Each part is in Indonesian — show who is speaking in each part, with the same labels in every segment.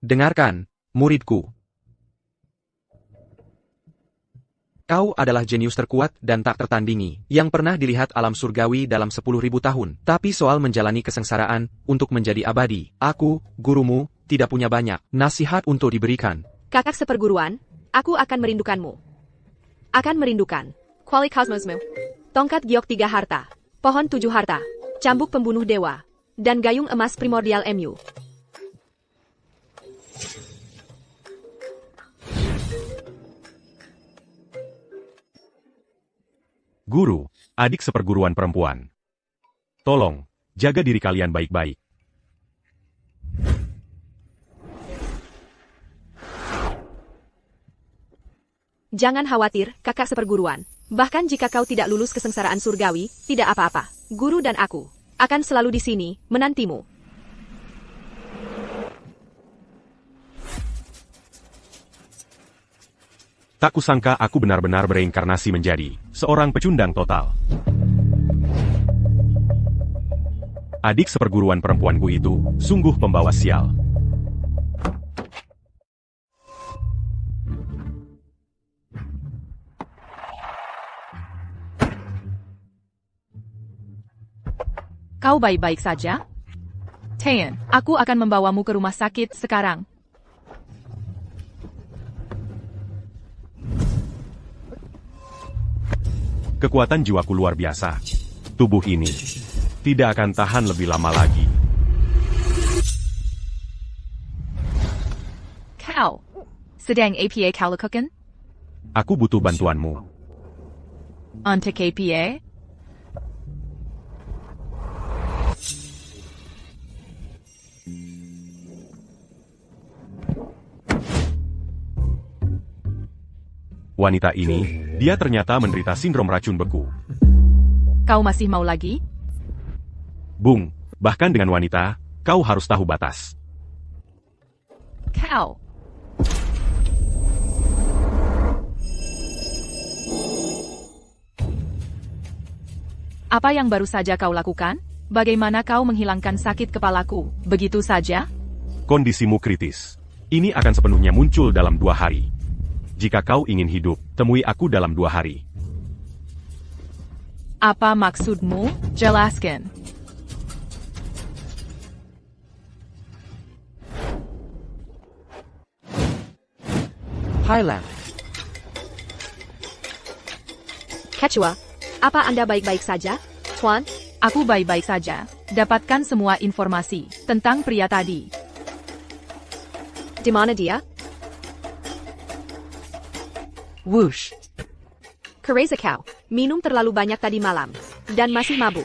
Speaker 1: Dengarkan, muridku. Kau adalah jenius terkuat dan tak tertandingi, yang pernah dilihat alam surgawi dalam 10.000 tahun. Tapi soal menjalani kesengsaraan, untuk menjadi abadi, aku, gurumu, tidak punya banyak nasihat untuk diberikan.
Speaker 2: Kakak seperguruan, aku akan merindukanmu. Akan merindukan. Kuali kosmosmu. Tongkat giok 3 harta. Pohon 7 harta. Cambuk pembunuh dewa. Dan gayung emas primordial MU.
Speaker 3: Guru, adik seperguruan perempuan. Tolong, jaga diri kalian baik-baik.
Speaker 2: Jangan khawatir, kakak seperguruan. Bahkan jika kau tidak lulus kesengsaraan surgawi, tidak apa-apa. Guru dan aku akan selalu di sini, menantimu.
Speaker 3: Tak kusangka aku benar-benar bereinkarnasi menjadi seorang pecundang total. Adik seperguruan perempuanku itu sungguh pembawa sial.
Speaker 4: Kau baik-baik saja? Taeyeon, aku akan membawamu ke rumah sakit sekarang.
Speaker 3: Kekuatan jiwaku luar biasa. Tubuh ini tidak akan tahan lebih lama lagi.
Speaker 4: Kau sedang APA kau lakukan?
Speaker 3: Aku butuh bantuanmu.
Speaker 4: Untuk APA?
Speaker 3: Wanita ini, dia ternyata menderita sindrom racun beku.
Speaker 4: Kau masih mau lagi?
Speaker 3: Bung, bahkan dengan wanita, kau harus tahu batas.
Speaker 4: Kau. Apa yang baru saja kau lakukan? Bagaimana kau menghilangkan sakit kepalaku? Begitu saja?
Speaker 3: Kondisimu kritis. Ini akan sepenuhnya muncul dalam 2 hari. Jika kau ingin hidup, temui aku dalam 2 hari.
Speaker 4: Apa maksudmu? Jelaskan.
Speaker 1: Highland.
Speaker 2: Quechua, apa Anda baik-baik saja, Tuan?
Speaker 4: Aku baik-baik saja. Dapatkan semua informasi tentang pria tadi.
Speaker 2: Di mana dia?
Speaker 4: Whoosh.
Speaker 2: Kereza kau, minum terlalu banyak tadi malam, dan masih mabuk.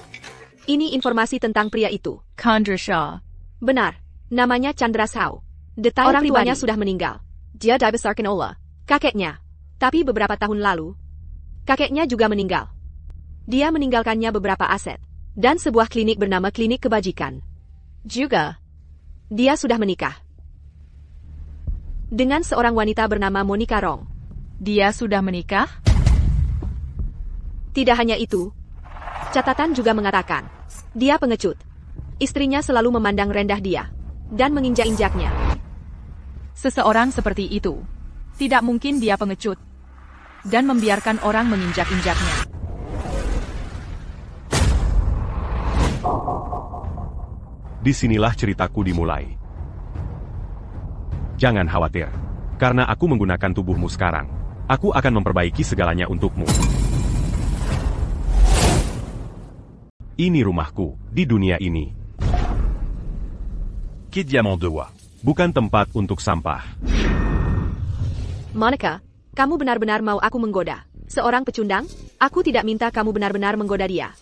Speaker 2: Ini informasi tentang pria itu.
Speaker 4: Chandra Shah.
Speaker 2: Benar, namanya Chandra Shah. Detail orang tuanya sudah meninggal. Dia dibesarkan oleh kakeknya. Tapi beberapa tahun lalu, kakeknya juga meninggal. Dia meninggalkannya beberapa aset, dan sebuah klinik bernama Klinik Kebajikan. Juga, dia sudah menikah dengan seorang wanita bernama Monica Rong.
Speaker 4: Dia sudah menikah?
Speaker 2: Tidak hanya itu, catatan juga mengatakan, dia pengecut. Istrinya selalu memandang rendah dia, dan menginjak-injaknya.
Speaker 4: Seseorang seperti itu, tidak mungkin dia pengecut, dan membiarkan orang menginjak-injaknya.
Speaker 3: Disinilah ceritaku dimulai. Jangan khawatir, karena aku menggunakan tubuhmu sekarang. Aku akan memperbaiki segalanya untukmu. Ini rumahku, di dunia ini. Kid Diamant 2. Bukan tempat untuk sampah.
Speaker 2: Monica, kamu benar-benar mau aku menggoda seorang pecundang? Aku tidak minta kamu benar-benar menggoda dia.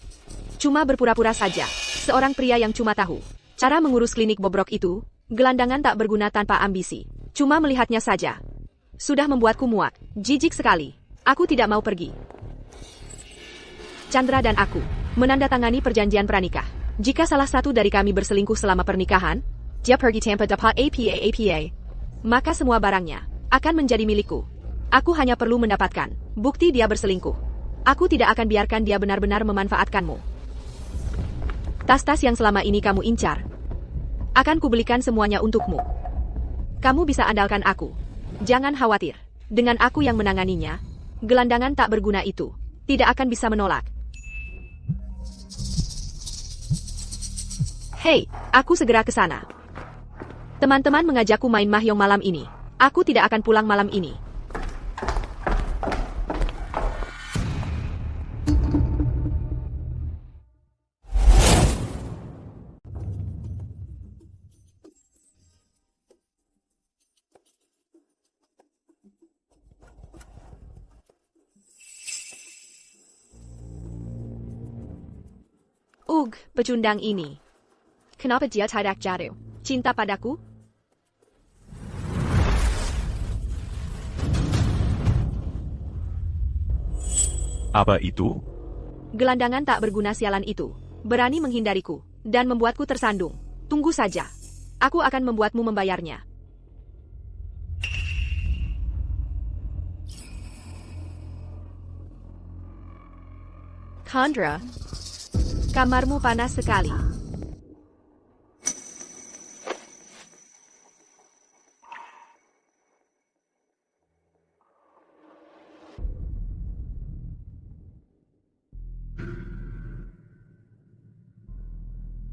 Speaker 2: Cuma berpura-pura saja. Seorang pria yang cuma tahu cara mengurus klinik bobrok itu, gelandangan tak berguna tanpa ambisi. Cuma melihatnya saja sudah membuatku muak. Jijik sekali. Aku tidak mau pergi. Chandra dan aku menandatangani perjanjian pranikah. Jika salah satu dari kami berselingkuh selama pernikahan, dia pergi tanpa dapat APA, maka semua barangnya akan menjadi milikku. Aku hanya perlu mendapatkan bukti dia berselingkuh. Aku tidak akan biarkan dia benar-benar memanfaatkanmu. Tas-tas yang selama ini kamu incar, akan kubelikan semuanya untukmu. Kamu bisa andalkan aku. Jangan khawatir. Dengan aku yang menanganinya, gelandangan tak berguna itu tidak akan bisa menolak. Hei, aku segera ke sana. Teman-teman mengajakku main mahjong malam ini. Aku tidak akan pulang malam ini. Pecundang ini. Kenapa dia tidak jatuh cinta padaku?
Speaker 3: Apa itu?
Speaker 2: Gelandangan tak berguna sialan itu berani menghindariku dan membuatku tersandung. Tunggu saja. Aku akan membuatmu membayarnya. Chandra, kamarmu panas sekali.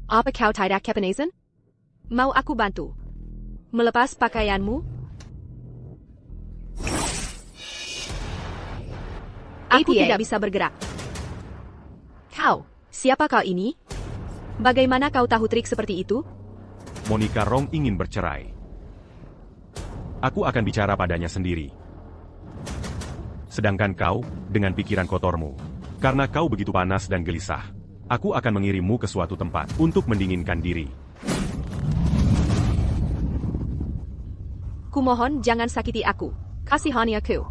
Speaker 2: Apa kau tidak kepenasan? Mau aku bantu? Melepas pakaianmu? Aku tidak bisa bergerak. Kau, siapa kau ini? Bagaimana kau tahu trik seperti itu?
Speaker 3: Monica Rong ingin bercerai. Aku akan bicara padanya sendiri. Sedangkan kau, dengan pikiran kotormu, karena kau begitu panas dan gelisah, aku akan mengirimmu ke suatu tempat untuk mendinginkan diri.
Speaker 2: Kumohon jangan sakiti aku. Kasihani aku.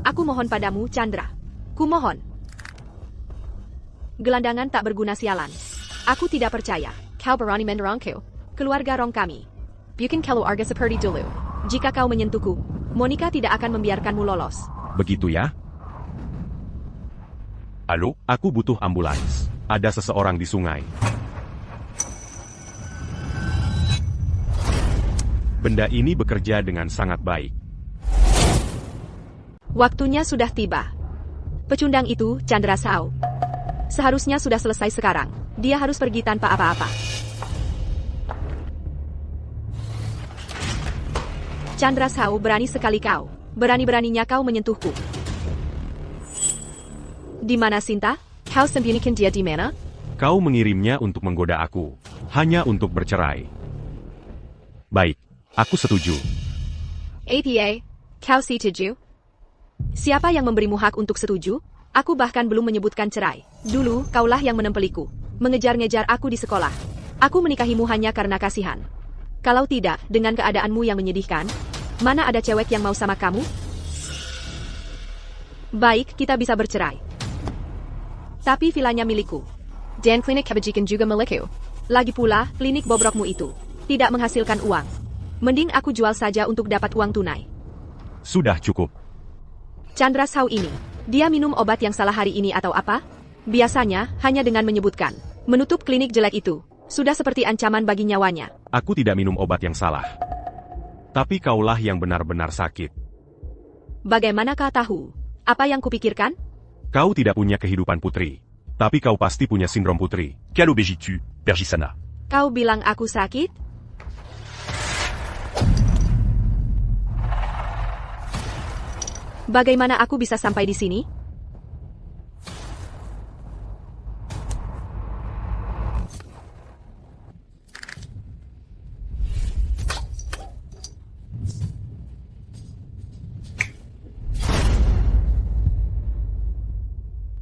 Speaker 2: Aku mohon padamu, Chandra. Kumohon. Gelandangan tak berguna sialan. Aku tidak percaya. Kau berani menyerangku. Keluarga Rong kami. Bukan keluarga seperti dulu. Jika kau menyentuhku, Monica tidak akan membiarkanmu lolos.
Speaker 3: Begitu ya? Halo, aku butuh ambulans. Ada seseorang di sungai. Benda ini bekerja dengan sangat baik.
Speaker 2: Waktunya sudah tiba. Pecundang itu, Chandra Sao. Seharusnya sudah selesai sekarang. Dia harus pergi tanpa apa-apa. Chandra Sao, berani sekali kau. Berani-beraninya kau menyentuhku. Di mana Sinta? Kau sembunyikan dia di mana?
Speaker 3: Kau mengirimnya untuk menggoda aku. Hanya untuk bercerai. Baik, aku setuju.
Speaker 2: APA, kau setuju? Siapa yang memberimu hak untuk setuju? Aku bahkan belum menyebutkan cerai. Dulu, kaulah yang menempeliku. Mengejar-ngejar aku di sekolah. Aku menikahimu hanya karena kasihan. Kalau tidak, dengan keadaanmu yang menyedihkan, mana ada cewek yang mau sama kamu? Baik, kita bisa bercerai. Tapi vilanya milikku. Dan klinik kebajikan juga milikku. Lagi pula, klinik bobrokmu itu tidak menghasilkan uang. Mending aku jual saja untuk dapat uang tunai.
Speaker 3: Sudah cukup.
Speaker 2: Chandra Sao ini, dia minum obat yang salah hari ini atau apa? Biasanya, hanya dengan menyebutkan, menutup klinik jelek itu, sudah seperti ancaman bagi nyawanya.
Speaker 3: Aku tidak minum obat yang salah. Tapi kaulah yang benar-benar sakit.
Speaker 2: Bagaimanakah tahu? Apa yang kupikirkan?
Speaker 3: Kau tidak punya kehidupan putri. Tapi kau pasti punya sindrom putri.
Speaker 5: Quelle obéis-tu, Pergisana?
Speaker 2: Kau bilang aku sakit? Bagaimana aku bisa sampai di sini?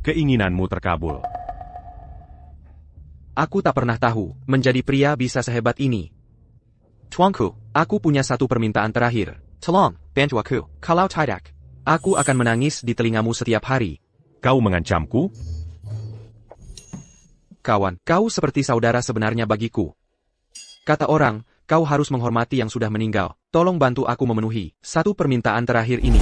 Speaker 3: Keinginanmu terkabul.
Speaker 1: Aku tak pernah tahu, menjadi pria bisa sehebat ini. Tuanku, aku punya satu permintaan terakhir. Tolong, bantu aku. Kalau tidak, aku akan menangis di telingamu setiap hari.
Speaker 3: Kau mengancamku?
Speaker 1: Kawan, kau seperti saudara sebenarnya bagiku. Kata orang, kau harus menghormati yang sudah meninggal. Tolong bantu aku memenuhi satu permintaan terakhir ini.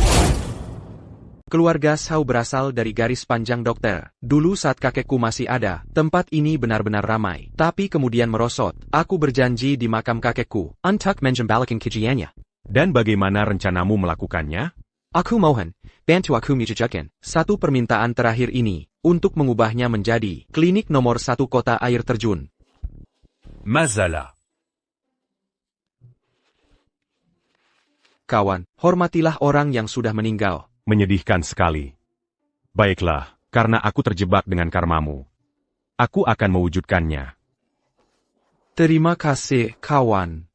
Speaker 1: Keluarga Shao berasal dari garis panjang dokter. Dulu saat kakekku masih ada, tempat ini benar-benar ramai. Tapi kemudian merosot. Aku berjanji di makam kakekku. Untuk menjembalakan kejiannya.
Speaker 3: Dan bagaimana rencanamu melakukannya?
Speaker 1: Aku mohon, bantu aku menjejakkan satu permintaan terakhir ini, untuk mengubahnya menjadi klinik nomor 1 kota air terjun.
Speaker 5: Mazala.
Speaker 1: Kawan, hormatilah orang yang sudah meninggal.
Speaker 3: Menyedihkan sekali. Baiklah, karena aku terjebak dengan karmamu. Aku akan mewujudkannya.
Speaker 1: Terima kasih, kawan.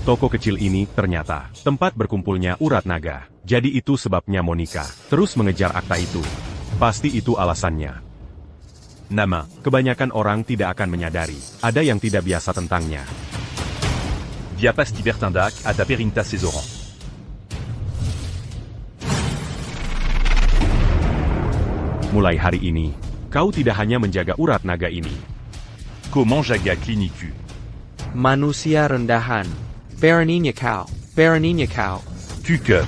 Speaker 3: Toko kecil ini ternyata tempat berkumpulnya urat naga. Jadi itu sebabnya Monica terus mengejar akta itu. Pasti itu alasannya. Nama, kebanyakan orang tidak akan menyadari. Ada yang tidak biasa tentangnya.
Speaker 5: Diapas Tibertindac ad aperinta Césoran.
Speaker 3: Mulai hari ini, kau tidak hanya menjaga urat naga ini.
Speaker 5: Comment jaga Clinicu.
Speaker 1: Manusia rendahan. Beraninya kau. Beraninya kau.
Speaker 5: Tuke.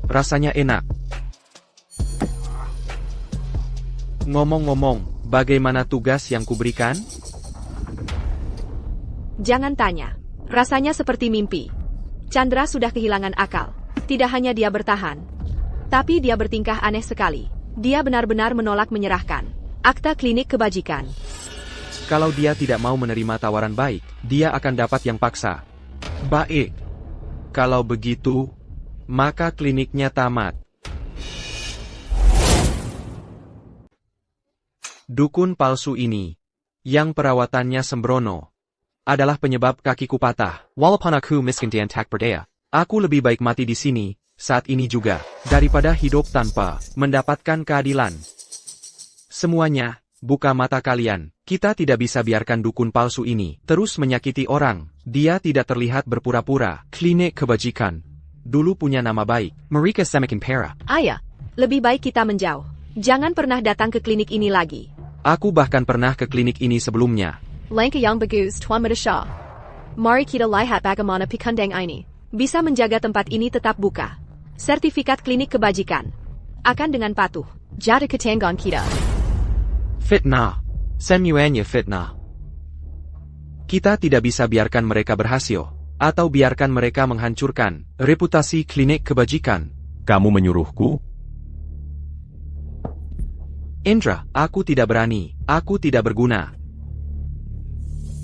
Speaker 1: Rasanya enak. Ngomong-ngomong, bagaimana tugas yang kuberikan?
Speaker 2: Jangan tanya. Rasanya seperti mimpi. Chandra sudah kehilangan akal. Tidak hanya dia bertahan, tapi dia bertingkah aneh sekali. Dia benar-benar menolak menyerahkan akta klinik kebajikan.
Speaker 1: Kalau dia tidak mau menerima tawaran baik, dia akan dapat yang paksa. Baik. Kalau begitu, maka kliniknya tamat. Dukun palsu ini, yang perawatannya sembrono, adalah penyebab kakiku patah. Walaupun aku miskin dan tak berdaya, aku lebih baik mati di sini, saat ini juga, daripada hidup tanpa mendapatkan keadilan. Semuanya, buka mata kalian. Kita tidak bisa biarkan dukun palsu ini terus menyakiti orang. Dia tidak terlihat berpura-pura. Klinik kebajikan dulu punya nama baik. Mereka semakin parah.
Speaker 2: Ayah, lebih baik kita menjauh. Jangan pernah datang ke klinik ini lagi.
Speaker 1: Aku bahkan pernah ke klinik ini sebelumnya.
Speaker 2: Langkah yang bagus, Tuan Muda Shah. Mari kita lihat bagaimana pikandang ini bisa menjaga tempat ini tetap buka. Sertifikat klinik kebajikan akan dengan patuh jadi ketanggungan kita.
Speaker 1: Fitnah. Semuanya fitnah. Kita tidak bisa biarkan mereka berhasil, atau biarkan mereka menghancurkan reputasi klinik kebajikan.
Speaker 3: Kamu menyuruhku?
Speaker 1: Indra, aku tidak berani. Aku tidak berguna.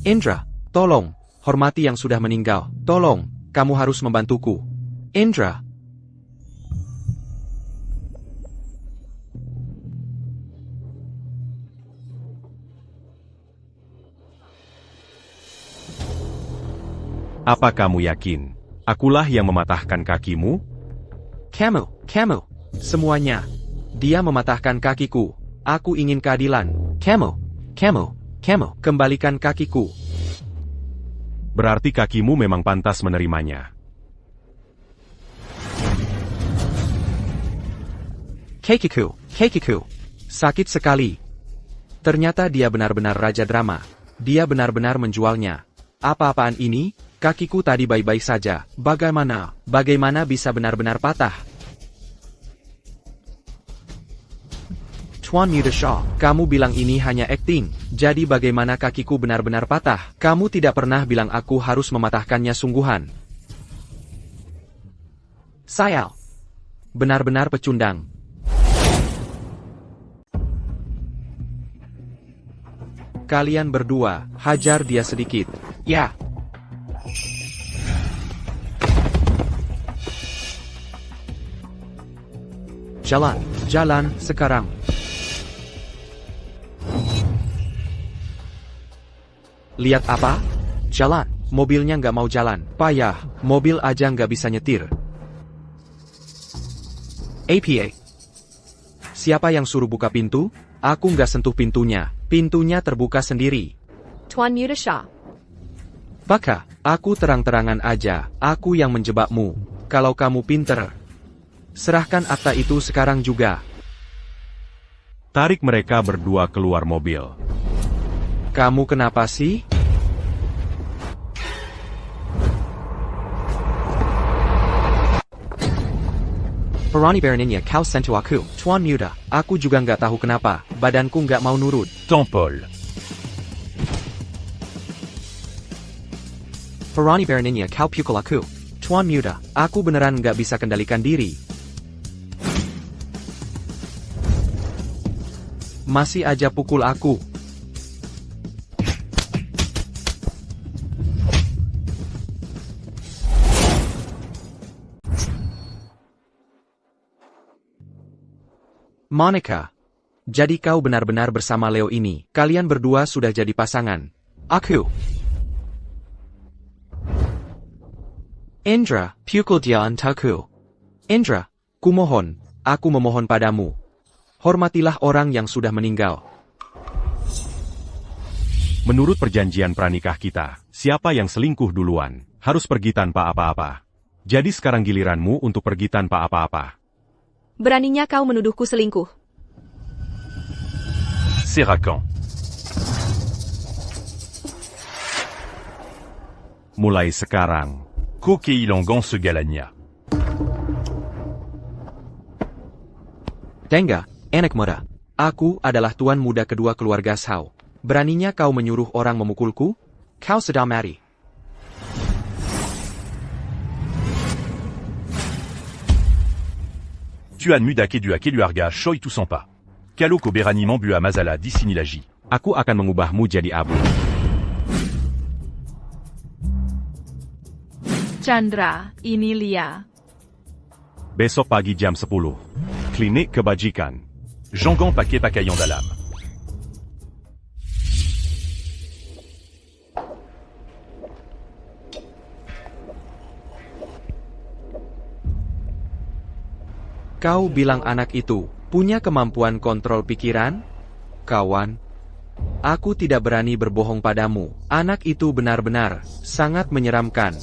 Speaker 1: Indra, tolong, hormati yang sudah meninggal. Tolong, kamu harus membantuku. Indra.
Speaker 3: Apa kamu yakin? Akulah yang mematahkan kakimu?
Speaker 1: Kamu, semuanya. Dia mematahkan kakiku. Aku ingin keadilan. Kamu, kembalikan kakiku.
Speaker 3: Berarti kakimu memang pantas menerimanya.
Speaker 1: Kakiku. Sakit sekali. Ternyata dia benar-benar raja drama. Dia benar-benar menjualnya. Apa-apaan ini? Kakiku tadi baik-baik saja. Bagaimana bisa benar-benar patah? Tuan Muda Shah, kamu bilang ini hanya akting. Jadi bagaimana kakiku benar-benar patah? Kamu tidak pernah bilang aku harus mematahkannya sungguhan. Sayal. Benar-benar pecundang. Kalian berdua, hajar dia sedikit. Ya. Jalan, jalan, sekarang. Lihat apa? Jalan. Mobilnya nggak mau jalan. Payah, mobil aja nggak bisa nyetir. APA. Siapa yang suruh buka pintu? Aku nggak sentuh pintunya. Pintunya terbuka sendiri.
Speaker 2: Tuan Muda Shah.
Speaker 1: Baka, aku terang-terangan aja. Aku yang menjebakmu. Kalau kamu pinter, serahkan akta itu sekarang juga.
Speaker 3: Tarik mereka berdua keluar mobil.
Speaker 1: Kamu kenapa sih? Perani Berninya kau sentuh aku, Tuan Muda. Aku juga nggak tahu kenapa, badanku nggak mau nurut.
Speaker 5: Tampol.
Speaker 1: Perani Berninya kau pukul aku, Tuan Muda. Aku beneran nggak bisa kendalikan diri. Masih aja pukul aku. Monica. Jadi kau benar-benar bersama Leo ini. Kalian berdua sudah jadi pasangan. Aku. Indra, pukul dia untukku. Indra, kumohon, aku memohon padamu. Hormatilah orang yang sudah meninggal.
Speaker 3: Menurut perjanjian pranikah kita, siapa yang selingkuh duluan, harus pergi tanpa apa-apa. Jadi sekarang giliranmu untuk pergi tanpa apa-apa.
Speaker 2: Beraninya kau menuduhku selingkuh.
Speaker 5: Seracan.
Speaker 3: Mulai sekarang.
Speaker 5: Kokeilangan segalanya.
Speaker 1: Tengga, anak muda. Aku adalah tuan muda kedua keluarga Shao. Beraninya kau menyuruh orang memukulku? Kau sedang mati.
Speaker 5: Tuan Muda Kedua Keluarga Choi Toussampa. Kalo ko berani mambu a Mazala disinilaji.
Speaker 3: Aku akan mengubahmu jadi abu.
Speaker 4: Chandra, ini Lia.
Speaker 3: Besok pagi jam 10. Klinik kebajikan.
Speaker 5: Jangan pakai pakaian dalam.
Speaker 1: Kau bilang anak itu punya kemampuan kontrol pikiran? Kawan, aku tidak berani berbohong padamu. Anak itu benar-benar sangat menyeramkan.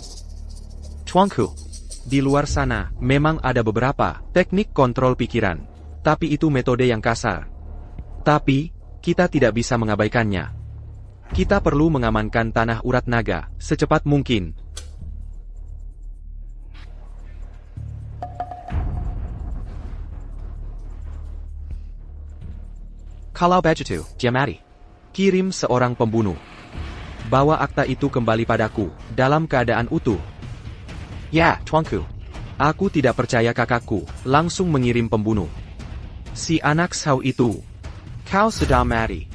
Speaker 1: Tuanku, di luar sana memang ada beberapa teknik kontrol pikiran, tapi itu metode yang kasar. Tapi, kita tidak bisa mengabaikannya. Kita perlu mengamankan tanah urat naga secepat mungkin. Kalau begitu, Jamati, kirim seorang pembunuh. Bawa akta itu kembali padaku, dalam keadaan utuh. Ya, tuanku. Aku tidak percaya kakakku, langsung mengirim pembunuh. Si anak Shao itu. Kau sedang mati.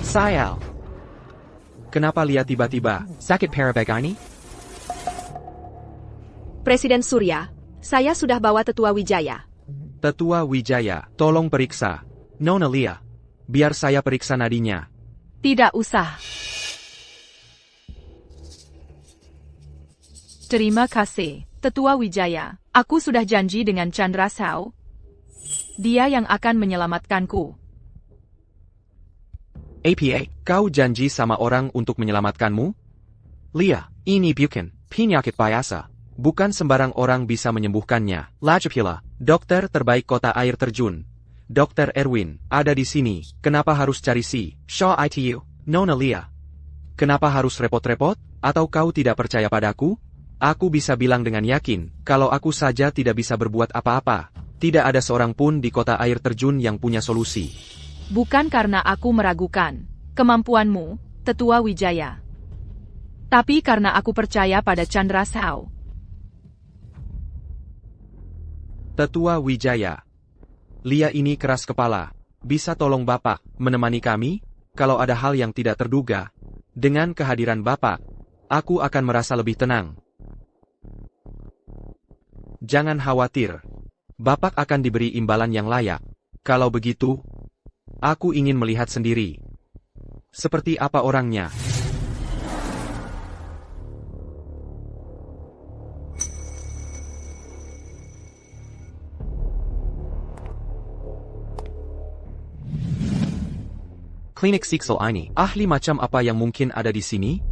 Speaker 1: Sayal. Kenapa Lia tiba-tiba sakit parah begini?
Speaker 2: Presiden Surya, saya sudah bawa Tetua Wijaya.
Speaker 1: Tetua Wijaya, tolong periksa. Nona Lia, biar saya periksa nadinya.
Speaker 4: Tidak usah. Terima kasih, Tetua Wijaya. Aku sudah janji dengan Chandra Shao. Dia yang akan menyelamatkanku.
Speaker 1: APA, kau janji sama orang untuk menyelamatkanmu? Lia, ini bukan penyakit biasa. Bukan sembarang orang bisa menyembuhkannya. Lajapila, dokter terbaik kota air terjun. Dr. Erwin, ada di sini. Kenapa harus cari si Shaw ITU? Nona Lia. Kenapa harus repot-repot? Atau kau tidak percaya padaku? Aku bisa bilang dengan yakin, kalau aku saja tidak bisa berbuat apa-apa. Tidak ada seorang pun di kota air terjun yang punya solusi.
Speaker 4: Bukan karena aku meragukan kemampuanmu, Tetua Wijaya. Tapi karena aku percaya pada Chandra Shao.
Speaker 1: Tetua Wijaya. Lia ini keras kepala. bisa tolong Bapak menemani kami? Kalau ada hal yang tidak terduga, dengan kehadiran Bapak, aku akan merasa lebih tenang. Jangan khawatir. Bapak akan diberi imbalan yang layak. Kalau begitu, aku ingin melihat sendiri. Seperti apa orangnya? Klinik Sixel ini, ahli macam apa yang mungkin ada di sini?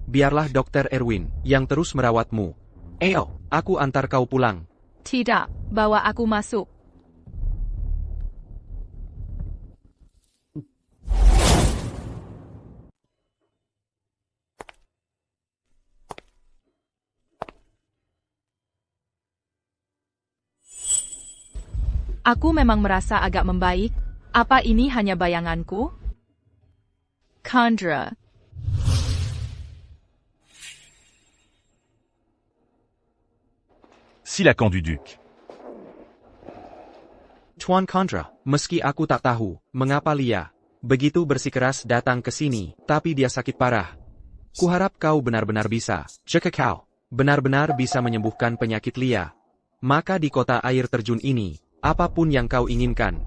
Speaker 1: Biarlah Dr. Erwin yang terus merawatmu. Ayo, aku antar kau pulang.
Speaker 4: Tidak, bawa aku masuk. Aku memang merasa agak membaik. Apa ini hanya bayanganku? Chandra.
Speaker 5: Silakan du Duc.
Speaker 1: Tuan Chandra, meski aku tak tahu mengapa Lia begitu bersikeras datang ke sini, tapi dia sakit parah. Kuharap kau benar-benar bisa. Jika kau benar-benar bisa menyembuhkan penyakit Lia, maka di kota air terjun ini, apapun yang kau inginkan,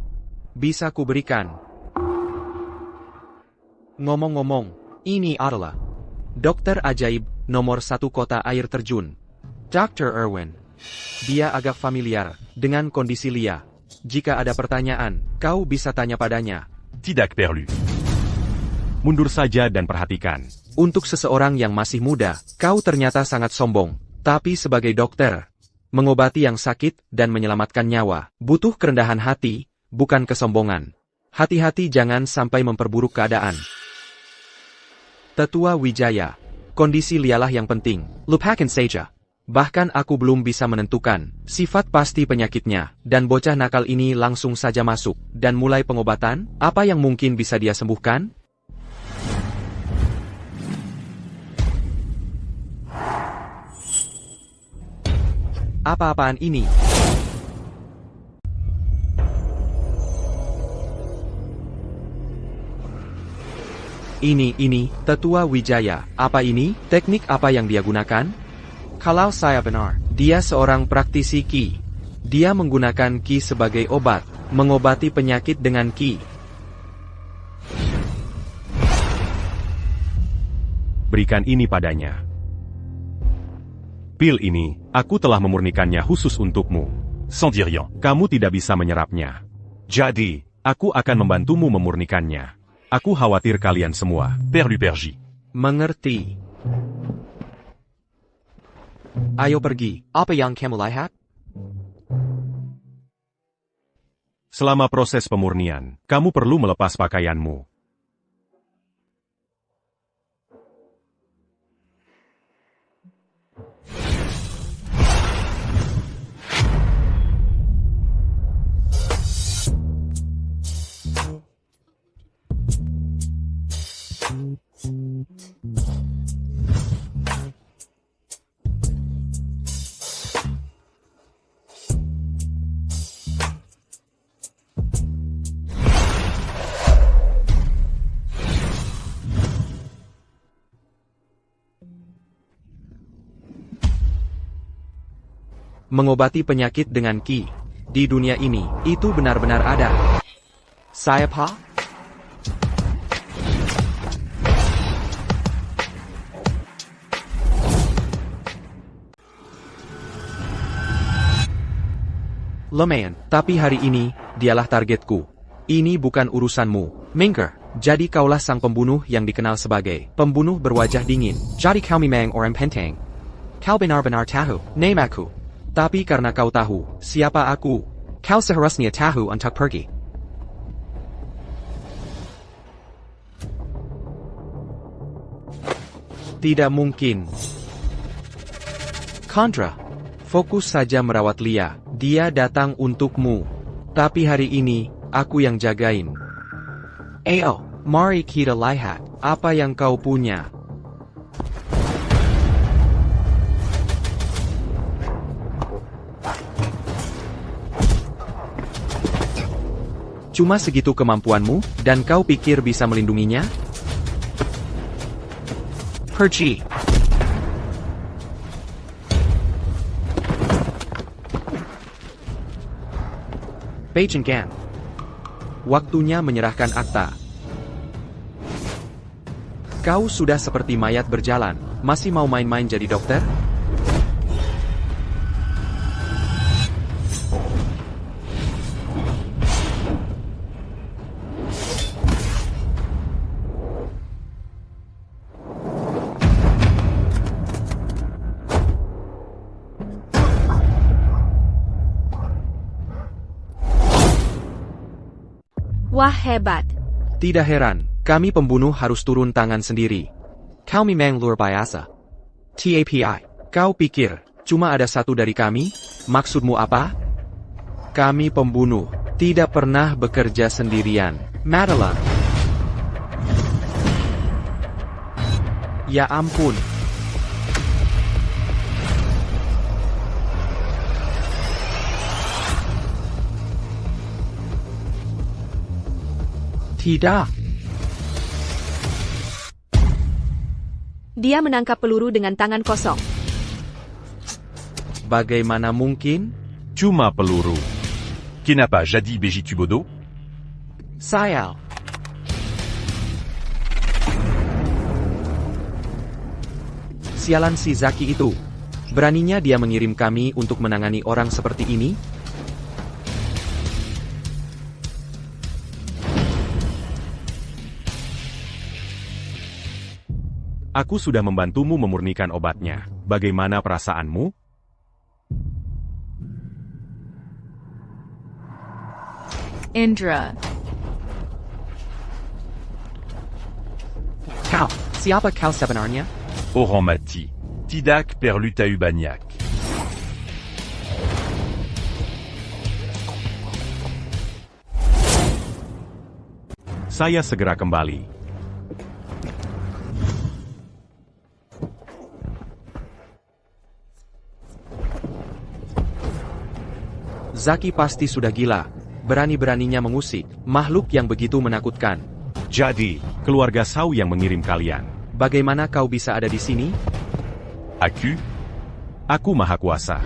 Speaker 1: bisa kuberikan. Ngomong-ngomong, ini adalah dokter ajaib nomor 1 kota air terjun, Dr. Erwin. Dia agak familiar dengan kondisi Lia. Jika ada pertanyaan, kau bisa tanya padanya.
Speaker 5: Tidak perlu.
Speaker 3: Mundur saja dan perhatikan.
Speaker 1: Untuk seseorang yang masih muda, kau ternyata sangat sombong. Tapi sebagai dokter, mengobati yang sakit dan menyelamatkan nyawa, butuh kerendahan hati, bukan kesombongan. Hati-hati jangan sampai memperburuk keadaan. Tetua Wijaya, kondisi Lialah yang penting. Lupakan saja. Bahkan aku belum bisa menentukan sifat pasti penyakitnya, dan bocah nakal ini langsung saja masuk dan mulai pengobatan. Apa yang mungkin bisa dia sembuhkan? Apa-apaan ini? Ini, Tetua Wijaya. Apa ini? Teknik apa yang dia gunakan? Kalau saya benar, dia seorang praktisi Qi. Dia menggunakan Qi sebagai obat, mengobati penyakit dengan Qi.
Speaker 3: Berikan ini padanya. Pil ini, aku telah memurnikannya khusus untukmu.
Speaker 5: Sans dire rien.
Speaker 3: Kamu tidak bisa menyerapnya. Jadi, aku akan membantumu memurnikannya. Aku khawatir kalian semua.
Speaker 5: Perlu pergi.
Speaker 1: Mengerti. Ayo pergi. Apa yang kamu lihat?
Speaker 3: Selama proses pemurnian, kamu perlu melepas pakaianmu.
Speaker 1: Mengobati penyakit dengan Qi. Di dunia ini, itu benar-benar ada. Saya Pak? Lumayan, tapi hari ini, dialah targetku. Ini bukan urusanmu, Minker. Jadi kaulah sang pembunuh yang dikenal sebagai pembunuh berwajah dingin. Jadi kau memang orang penting. Kau benar-benar tahu namaku. Tapi karena kau tahu siapa aku, kau seharusnya tahu untuk pergi. Tidak mungkin. Chandra, fokus saja merawat Lia. Dia datang untukmu. Tapi hari ini, aku yang jagain. Ayo, mari kita lihat apa yang kau punya. Cuma segitu kemampuanmu, dan kau pikir bisa melindunginya? Pergi. Page and Gan. Waktunya menyerahkan akta. Kau sudah seperti mayat berjalan, masih mau main-main jadi dokter?
Speaker 2: Wah hebat.
Speaker 1: Tidak heran, kami pembunuh harus turun tangan sendiri. Kau memang luar biasa. TAPI, kau pikir, cuma ada satu dari kami? Maksudmu apa? Kami pembunuh, tidak pernah bekerja sendirian. Madeline. Ya ampun. Tidak.
Speaker 2: Dia menangkap peluru dengan tangan kosong.
Speaker 1: Bagaimana mungkin?
Speaker 3: Cuma peluru.
Speaker 5: Qui n'a pas jadis Beji Tubodo?
Speaker 1: Sayal. Sialan si Zaki itu. Beraninya dia mengirim kami untuk menangani orang seperti ini?
Speaker 3: Aku sudah membantumu memurnikan obatnya. Bagaimana perasaanmu?
Speaker 4: Indra,
Speaker 1: Kau, siapa kau sebenarnya?
Speaker 5: Oran Mati. Tidak Perlutahu Banyak.
Speaker 3: Saya segera kembali.
Speaker 1: Zaki pasti sudah gila. Berani-beraninya mengusik makhluk yang begitu menakutkan.
Speaker 3: Jadi, keluarga Shao yang mengirim kalian.
Speaker 1: Bagaimana kau bisa ada di sini?
Speaker 5: Aku?
Speaker 3: Aku Maha Kuasa.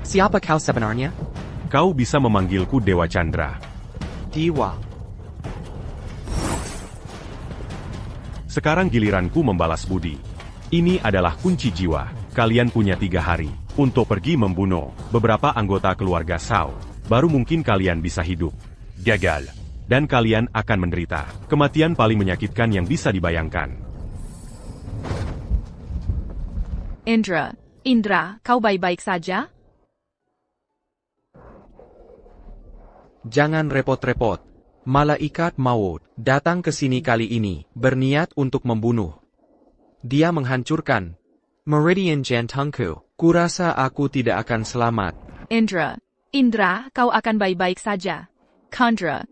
Speaker 1: Siapa kau sebenarnya?
Speaker 3: Kau bisa memanggilku Dewa Chandra.
Speaker 1: Dewa.
Speaker 3: Sekarang giliranku membalas budi. Ini adalah kunci jiwa. Kalian punya 3 hari untuk pergi membunuh beberapa anggota keluarga Shao. Baru mungkin kalian bisa hidup.
Speaker 5: Gagal.
Speaker 3: Dan kalian akan menderita kematian paling menyakitkan yang bisa dibayangkan.
Speaker 4: Indra, kau baik-baik saja?
Speaker 1: Jangan repot-repot. Malaikat maut datang ke sini kali ini, berniat untuk membunuh. Dia menghancurkan Meridian jantungku. Kurasa aku tidak akan selamat.
Speaker 4: Indra, kau akan baik-baik saja.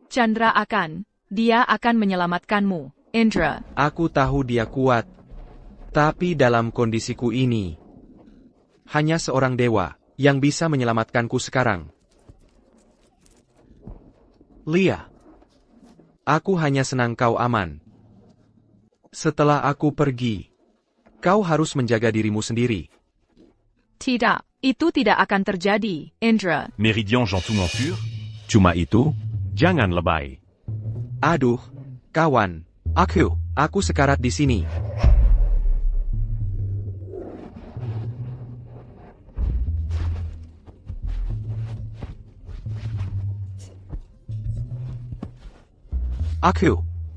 Speaker 4: Chandra akan. Dia akan menyelamatkanmu. Indra.
Speaker 1: Aku tahu dia kuat. Tapi dalam kondisiku ini, hanya seorang dewa yang bisa menyelamatkanku sekarang. Lia. Aku hanya senang kau aman. Setelah aku pergi, kau harus menjaga dirimu sendiri.
Speaker 4: Tidak, itu tidak akan terjadi, Indra.
Speaker 5: Méridian Jantung-Pur?
Speaker 3: Cuma itu? Jangan lebay.
Speaker 1: Aduh, kawan. Aku sekarat di sini.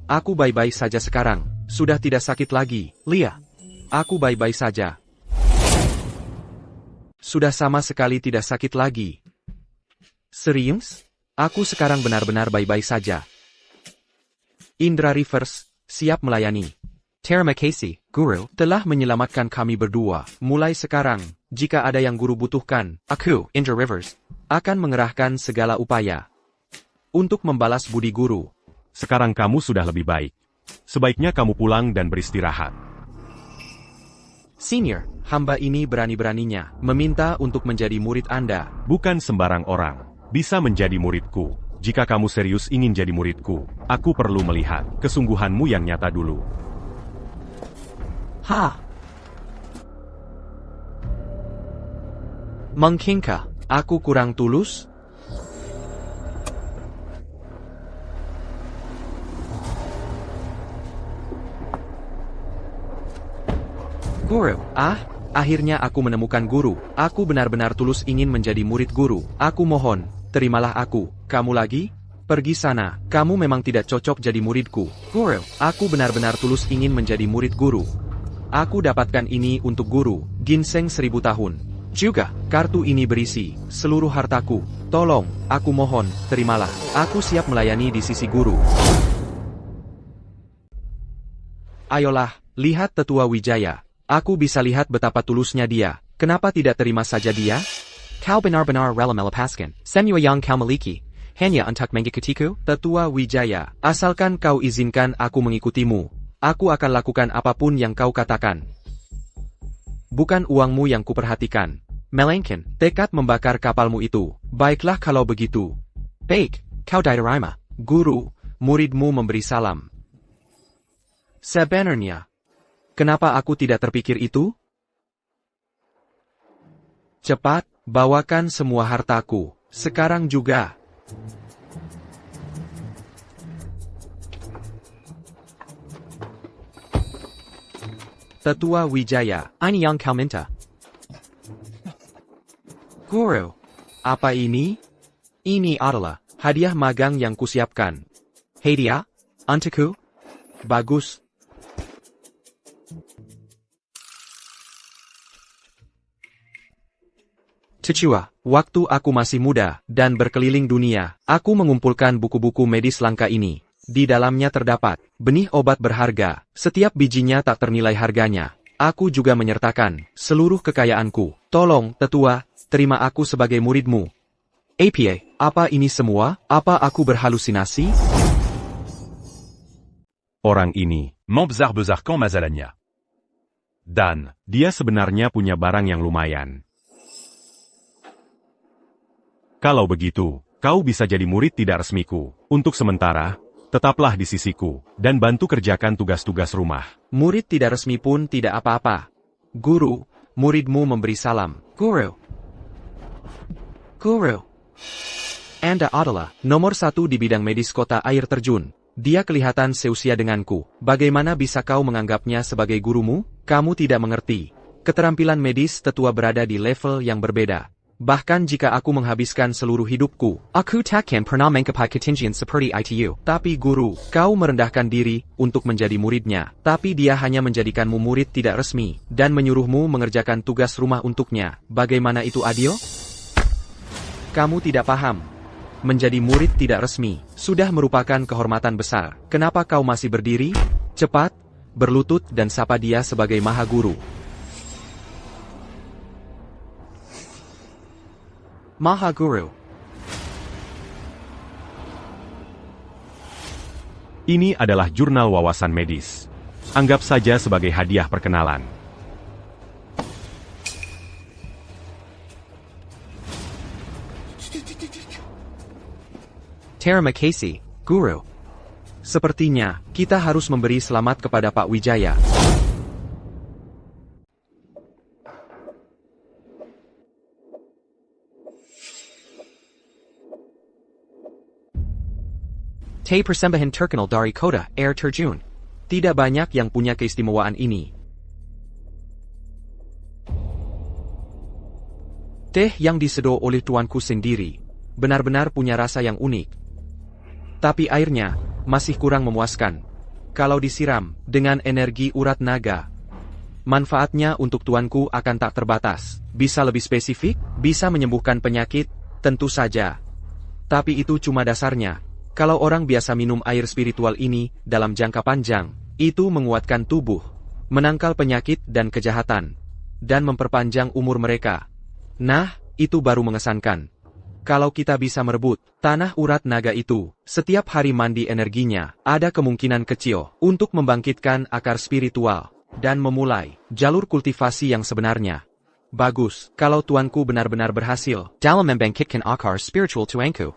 Speaker 1: Aku baik-baik saja sekarang. Sudah tidak sakit lagi, Lia. Aku baik-baik saja. Sudah sama sekali tidak sakit lagi. Serius? Aku sekarang benar-benar baik-baik saja. Indra Rivers, siap melayani. Terima kasih, Guru, telah menyelamatkan kami berdua. Mulai sekarang, jika ada yang Guru butuhkan, aku, Indra Rivers, akan mengerahkan segala upaya untuk membalas budi Guru.
Speaker 3: Sekarang kamu sudah lebih baik. Sebaiknya kamu pulang dan beristirahat.
Speaker 1: Senior, hamba ini berani-beraninya meminta untuk menjadi murid Anda.
Speaker 3: Bukan sembarang orang bisa menjadi muridku. Jika kamu serius ingin jadi muridku, aku perlu melihat kesungguhanmu yang nyata dulu.
Speaker 1: Mungkinkah aku kurang tulus? Guru, akhirnya aku menemukan guru. Aku benar-benar tulus ingin menjadi murid guru. Aku mohon, terimalah aku. Kamu lagi? Pergi sana, kamu memang tidak cocok jadi muridku. Guru, aku benar-benar tulus ingin menjadi murid guru. Aku dapatkan ini untuk guru, ginseng 1000 tahun. Juga, kartu ini berisi seluruh hartaku. Tolong, aku mohon, terimalah. Aku siap melayani di sisi guru. Ayolah, lihat Tetua Wijaya. Aku bisa lihat betapa tulusnya dia. Kenapa tidak terima saja dia? Kau benar-benar rela melepaskan semua yang kau miliki hanya untuk mengikutiku? Tetua Wijaya, asalkan kau izinkan aku mengikutimu, aku akan lakukan apapun yang kau katakan. Bukan uangmu yang kuperhatikan, melainkan tekad membakar kapalmu itu. Baiklah kalau begitu. Baik, kau diterima. Guru, muridmu memberi salam. Sebenarnya, kenapa aku tidak terpikir itu? Cepat, bawakan semua hartaku, sekarang juga. Tetua Wijaya, ini yang kau minta. Guru, apa ini? Ini adalah hadiah magang yang kusiapkan. Hadiah? Untukku? Bagus. Tetua, waktu aku masih muda dan berkeliling dunia, aku mengumpulkan buku-buku medis langka ini. Di dalamnya terdapat benih obat berharga, setiap bijinya tak ternilai harganya. Aku juga menyertakan seluruh kekayaanku. Tolong, Tetua, terima aku sebagai muridmu. Apa ini semua? Apa aku berhalusinasi?
Speaker 3: Orang ini,
Speaker 5: Mambzar Bezarkan Mazalania. Dan,
Speaker 3: dia sebenarnya punya barang yang lumayan. Kalau begitu, kau bisa jadi murid tidak resmiku. Untuk sementara, tetaplah di sisiku, dan bantu kerjakan tugas-tugas rumah.
Speaker 1: Murid tidak resmi pun tidak apa-apa. Guru, muridmu memberi salam. Guru. Anda adalah nomor 1 di bidang medis kota air terjun. Dia kelihatan seusia denganku. Bagaimana bisa kau menganggapnya sebagai gurumu? Kamu tidak mengerti. Keterampilan medis Tetua berada di level yang berbeda. Bahkan jika aku menghabiskan seluruh hidupku, aku takkan pernah mengcapai ketinggian seperti itu. Tapi guru, kau merendahkan diri untuk menjadi muridnya. Tapi dia hanya menjadikanmu murid tidak resmi, dan menyuruhmu mengerjakan tugas rumah untuknya. Bagaimana itu adil? Kamu tidak paham. Menjadi murid tidak resmi, sudah merupakan kehormatan besar. Kenapa kau masih berdiri? Cepat, berlutut dan sapa dia sebagai Maha Guru. Maha Guru.
Speaker 3: Ini adalah jurnal wawasan medis. Anggap saja sebagai hadiah perkenalan.
Speaker 1: Terima kasih, Guru. Sepertinya, kita harus memberi selamat kepada Pak Wijaya. Teh persembahan terkenal dari kota air terjun. Tidak banyak yang punya keistimewaan ini. Teh yang diseduh oleh tuanku sendiri, benar-benar punya rasa yang unik. Tapi airnya masih kurang memuaskan. Kalau disiram dengan energi urat naga, manfaatnya untuk tuanku akan tak terbatas. Bisa lebih spesifik, bisa menyembuhkan penyakit, tentu saja. Tapi itu cuma dasarnya. Kalau orang biasa minum air spiritual ini dalam jangka panjang, itu menguatkan tubuh, menangkal penyakit dan kejahatan, dan memperpanjang umur mereka. Nah, itu baru mengesankan. Kalau kita bisa merebut tanah urat naga itu, setiap hari mandi energinya, ada kemungkinan kecil untuk membangkitkan akar spiritual, dan memulai jalur kultivasi yang sebenarnya. Bagus, kalau tuanku benar-benar berhasil dalam membangkitkan akar spiritual tuanku.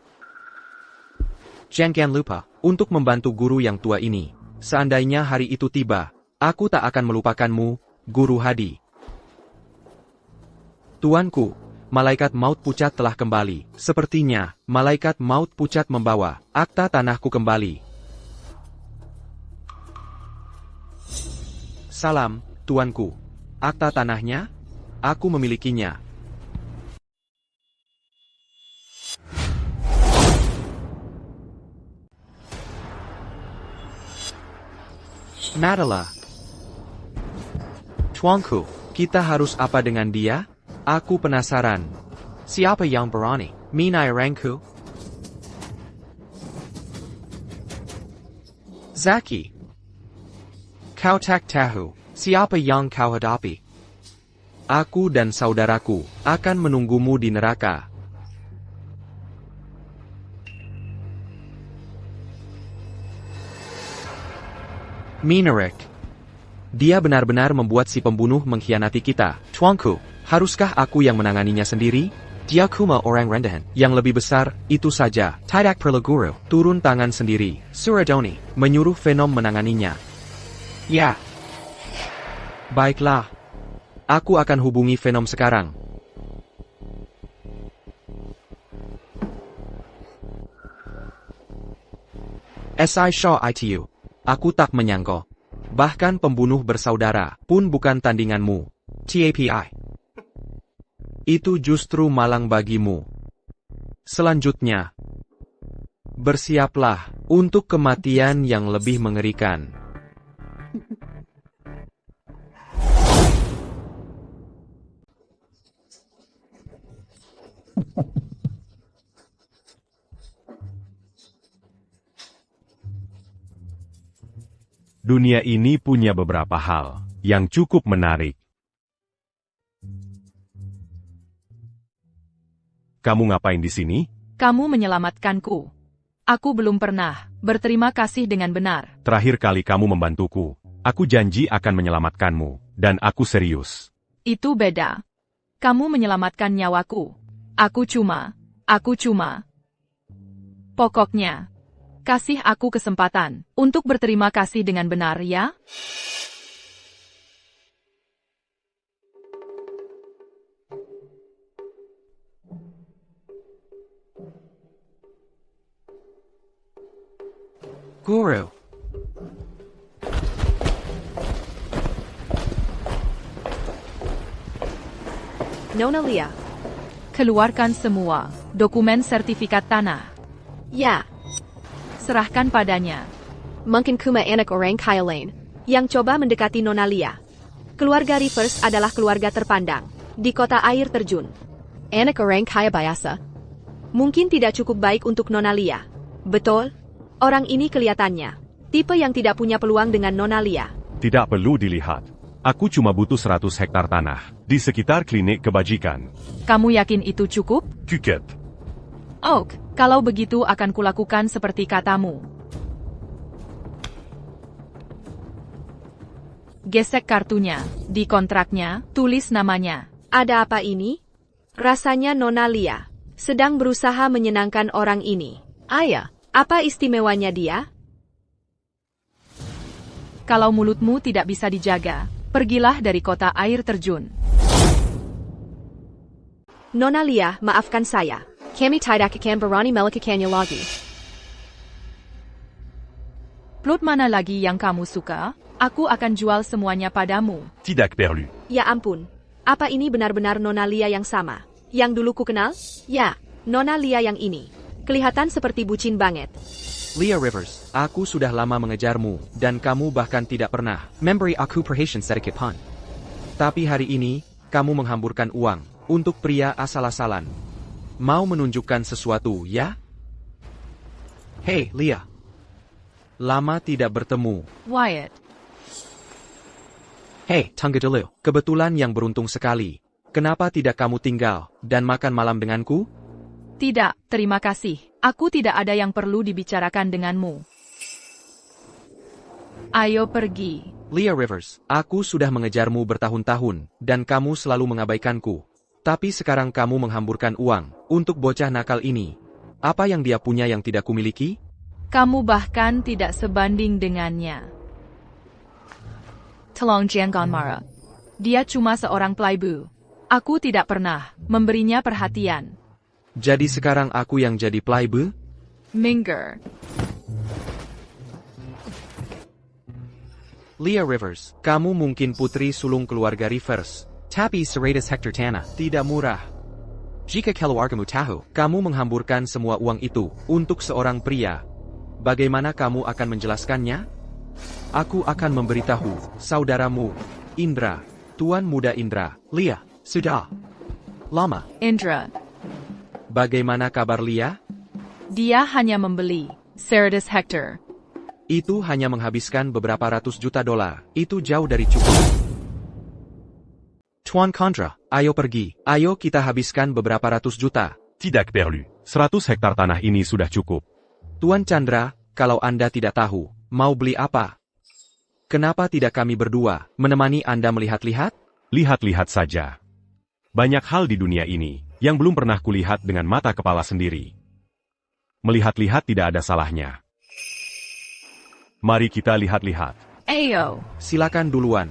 Speaker 1: Jangan lupa untuk membantu guru yang tua ini. Seandainya hari itu tiba, aku tak akan melupakanmu, Guru Hadi. Tuanku, malaikat maut pucat telah kembali. Sepertinya, malaikat maut pucat membawa akta tanahku kembali. Salam, tuanku. Akta tanahnya? Aku memilikinya. Nadala. Tuanku, kita harus apa dengan dia? Aku penasaran. Siapa yang berani menyerangku? Zaki. Kau tak tahu siapa yang kau hadapi. Aku dan saudaraku akan menunggumu di neraka. Minarik. Dia benar-benar membuat si pembunuh mengkhianati kita. Tuanku, haruskah aku yang menanganinya sendiri? Dia cuma orang rendahan. Yang lebih besar, itu saja. Tidak perlu guru. Turun tangan sendiri. Suradoni menyuruh Venom menanganinya. Ya. Baiklah. Aku akan hubungi Venom sekarang. SI Shaw ITU. Aku tak menyangka. Bahkan pembunuh bersaudara pun bukan tandinganmu. TAPI. Itu justru malang bagimu. Selanjutnya. Bersiaplah untuk kematian yang lebih mengerikan.
Speaker 3: Dunia ini punya beberapa hal yang cukup menarik. Kamu ngapain di sini?
Speaker 4: Kamu menyelamatkanku. Aku belum pernah berterima kasih dengan benar.
Speaker 3: Terakhir kali kamu membantuku, aku janji akan menyelamatkanmu, dan aku serius.
Speaker 4: Itu beda. Kamu menyelamatkan nyawaku. Aku cuma. Pokoknya, kasih aku kesempatan untuk berterima kasih dengan benar ya.
Speaker 1: Guru.
Speaker 2: Nona Lia.
Speaker 4: Keluarkan semua dokumen sertifikat tanah.
Speaker 2: Ya.
Speaker 4: Serahkan padanya.
Speaker 2: Mungkin kuma anak orang kaya lain yang coba mendekati Nona Lia. Keluarga Rivers adalah keluarga terpandang di kota air terjun. Anak orang kaya biasa. Mungkin tidak cukup baik untuk Nona Lia. Betul? Orang ini kelihatannya tipe yang tidak punya peluang dengan Nona Lia.
Speaker 3: Tidak perlu dilihat. Aku cuma butuh 100 hektar tanah di sekitar klinik kebajikan.
Speaker 4: Kamu yakin itu cukup?
Speaker 5: Cuquette.
Speaker 4: Oak, kalau begitu akan kulakukan seperti katamu. Gesek kartunya. Di kontraknya, tulis namanya.
Speaker 2: Ada apa ini? Rasanya Nona Lia sedang berusaha menyenangkan orang ini. Ayah, apa istimewanya dia?
Speaker 4: Kalau mulutmu tidak bisa dijaga, pergilah dari kota air terjun.
Speaker 2: Nona Lia, maafkan saya. Kami tidak akan berani melakukannya lagi.
Speaker 4: Plot mana lagi yang kamu suka? Aku akan jual semuanya padamu.
Speaker 5: Tidak perlu.
Speaker 2: Ya ampun. Apa ini benar-benar Nona Lia yang sama? Yang dulu ku kenal? Ya, Nona Lia yang ini. Kelihatan seperti bucin banget.
Speaker 1: Lia Rivers, aku sudah lama mengejarmu, dan kamu bahkan tidak pernah memberi aku perhatian sedikit pun. Tapi hari ini, kamu menghamburkan uang untuk pria asal-asalan. Mau menunjukkan sesuatu, ya? Hei, Lia. Lama tidak bertemu.
Speaker 4: Wyatt.
Speaker 1: Hei, tunggu dulu. Kebetulan yang beruntung sekali. Kenapa tidak kamu tinggal dan makan malam denganku?
Speaker 4: Tidak, terima kasih. Aku tidak ada yang perlu dibicarakan denganmu. Ayo pergi.
Speaker 1: Lia Rivers, aku sudah mengejarmu bertahun-tahun, dan kamu selalu mengabaikanku. Tapi sekarang kamu menghamburkan uang untuk bocah nakal ini. Apa yang dia punya yang tidak kumiliki?
Speaker 4: Kamu bahkan tidak sebanding dengannya. Tolong jangan marah. Dia cuma seorang playboy. Aku tidak pernah memberinya perhatian.
Speaker 1: Jadi sekarang aku yang jadi playboy?
Speaker 4: Minggir.
Speaker 1: Leah Rivers, kamu mungkin putri sulung keluarga Rivers. Tapi Seratus hektar tanah tidak murah. Jika keluargamu tahu, kamu menghamburkan semua uang itu untuk seorang pria. Bagaimana kamu akan menjelaskannya? Aku akan memberitahu saudaramu, Indra, Tuan Muda Indra. Leah, sudah lama.
Speaker 4: Indra.
Speaker 1: Bagaimana kabar Leah?
Speaker 4: Dia hanya membeli 100 hektar.
Speaker 1: Itu hanya menghabiskan beberapa ratus juta dolar. Itu jauh dari cukup. Tuan Chandra, ayo pergi. Ayo kita habiskan beberapa ratus juta.
Speaker 5: Tidak perlu.
Speaker 3: 100 hektar tanah ini sudah cukup.
Speaker 1: Tuan Chandra, kalau Anda tidak tahu, mau beli apa? Kenapa tidak kami berdua menemani Anda melihat-lihat?
Speaker 3: Lihat-lihat saja. Banyak hal di dunia ini yang belum pernah kulihat dengan mata kepala sendiri. Melihat-lihat tidak ada salahnya. Mari kita lihat-lihat.
Speaker 4: Ayo.
Speaker 1: Silakan duluan.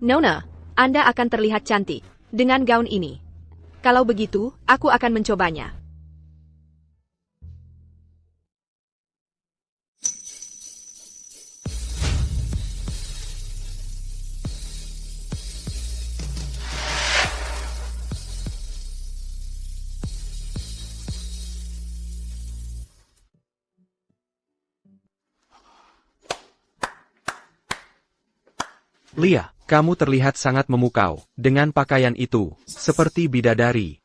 Speaker 2: Nona, Anda akan terlihat cantik dengan gaun ini. Kalau begitu, aku akan mencobanya.
Speaker 1: Leah, kamu terlihat sangat memukau dengan pakaian itu, seperti bidadari.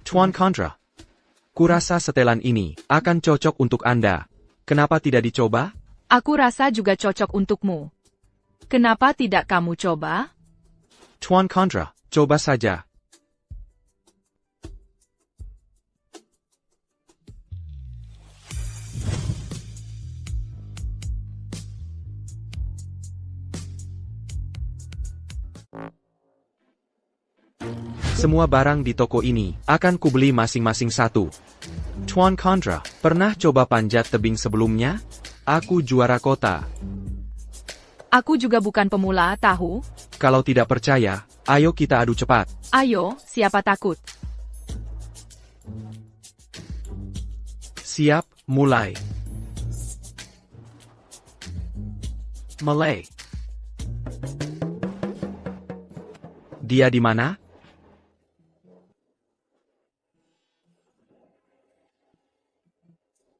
Speaker 1: Tuan Chandra, kurasa setelan ini akan cocok untuk Anda. Kenapa tidak dicoba?
Speaker 4: Aku rasa juga cocok untukmu. Kenapa tidak kamu coba?
Speaker 1: Tuan Chandra, coba saja. Semua barang di toko ini akan kubeli masing-masing satu. Tuan Chandra, pernah coba panjat tebing sebelumnya? Aku juara kota.
Speaker 4: Aku juga bukan pemula, tahu?
Speaker 1: Kalau tidak percaya, ayo kita adu cepat.
Speaker 4: Ayo, siapa takut?
Speaker 1: Siap, mulai. Malay. Dia di mana?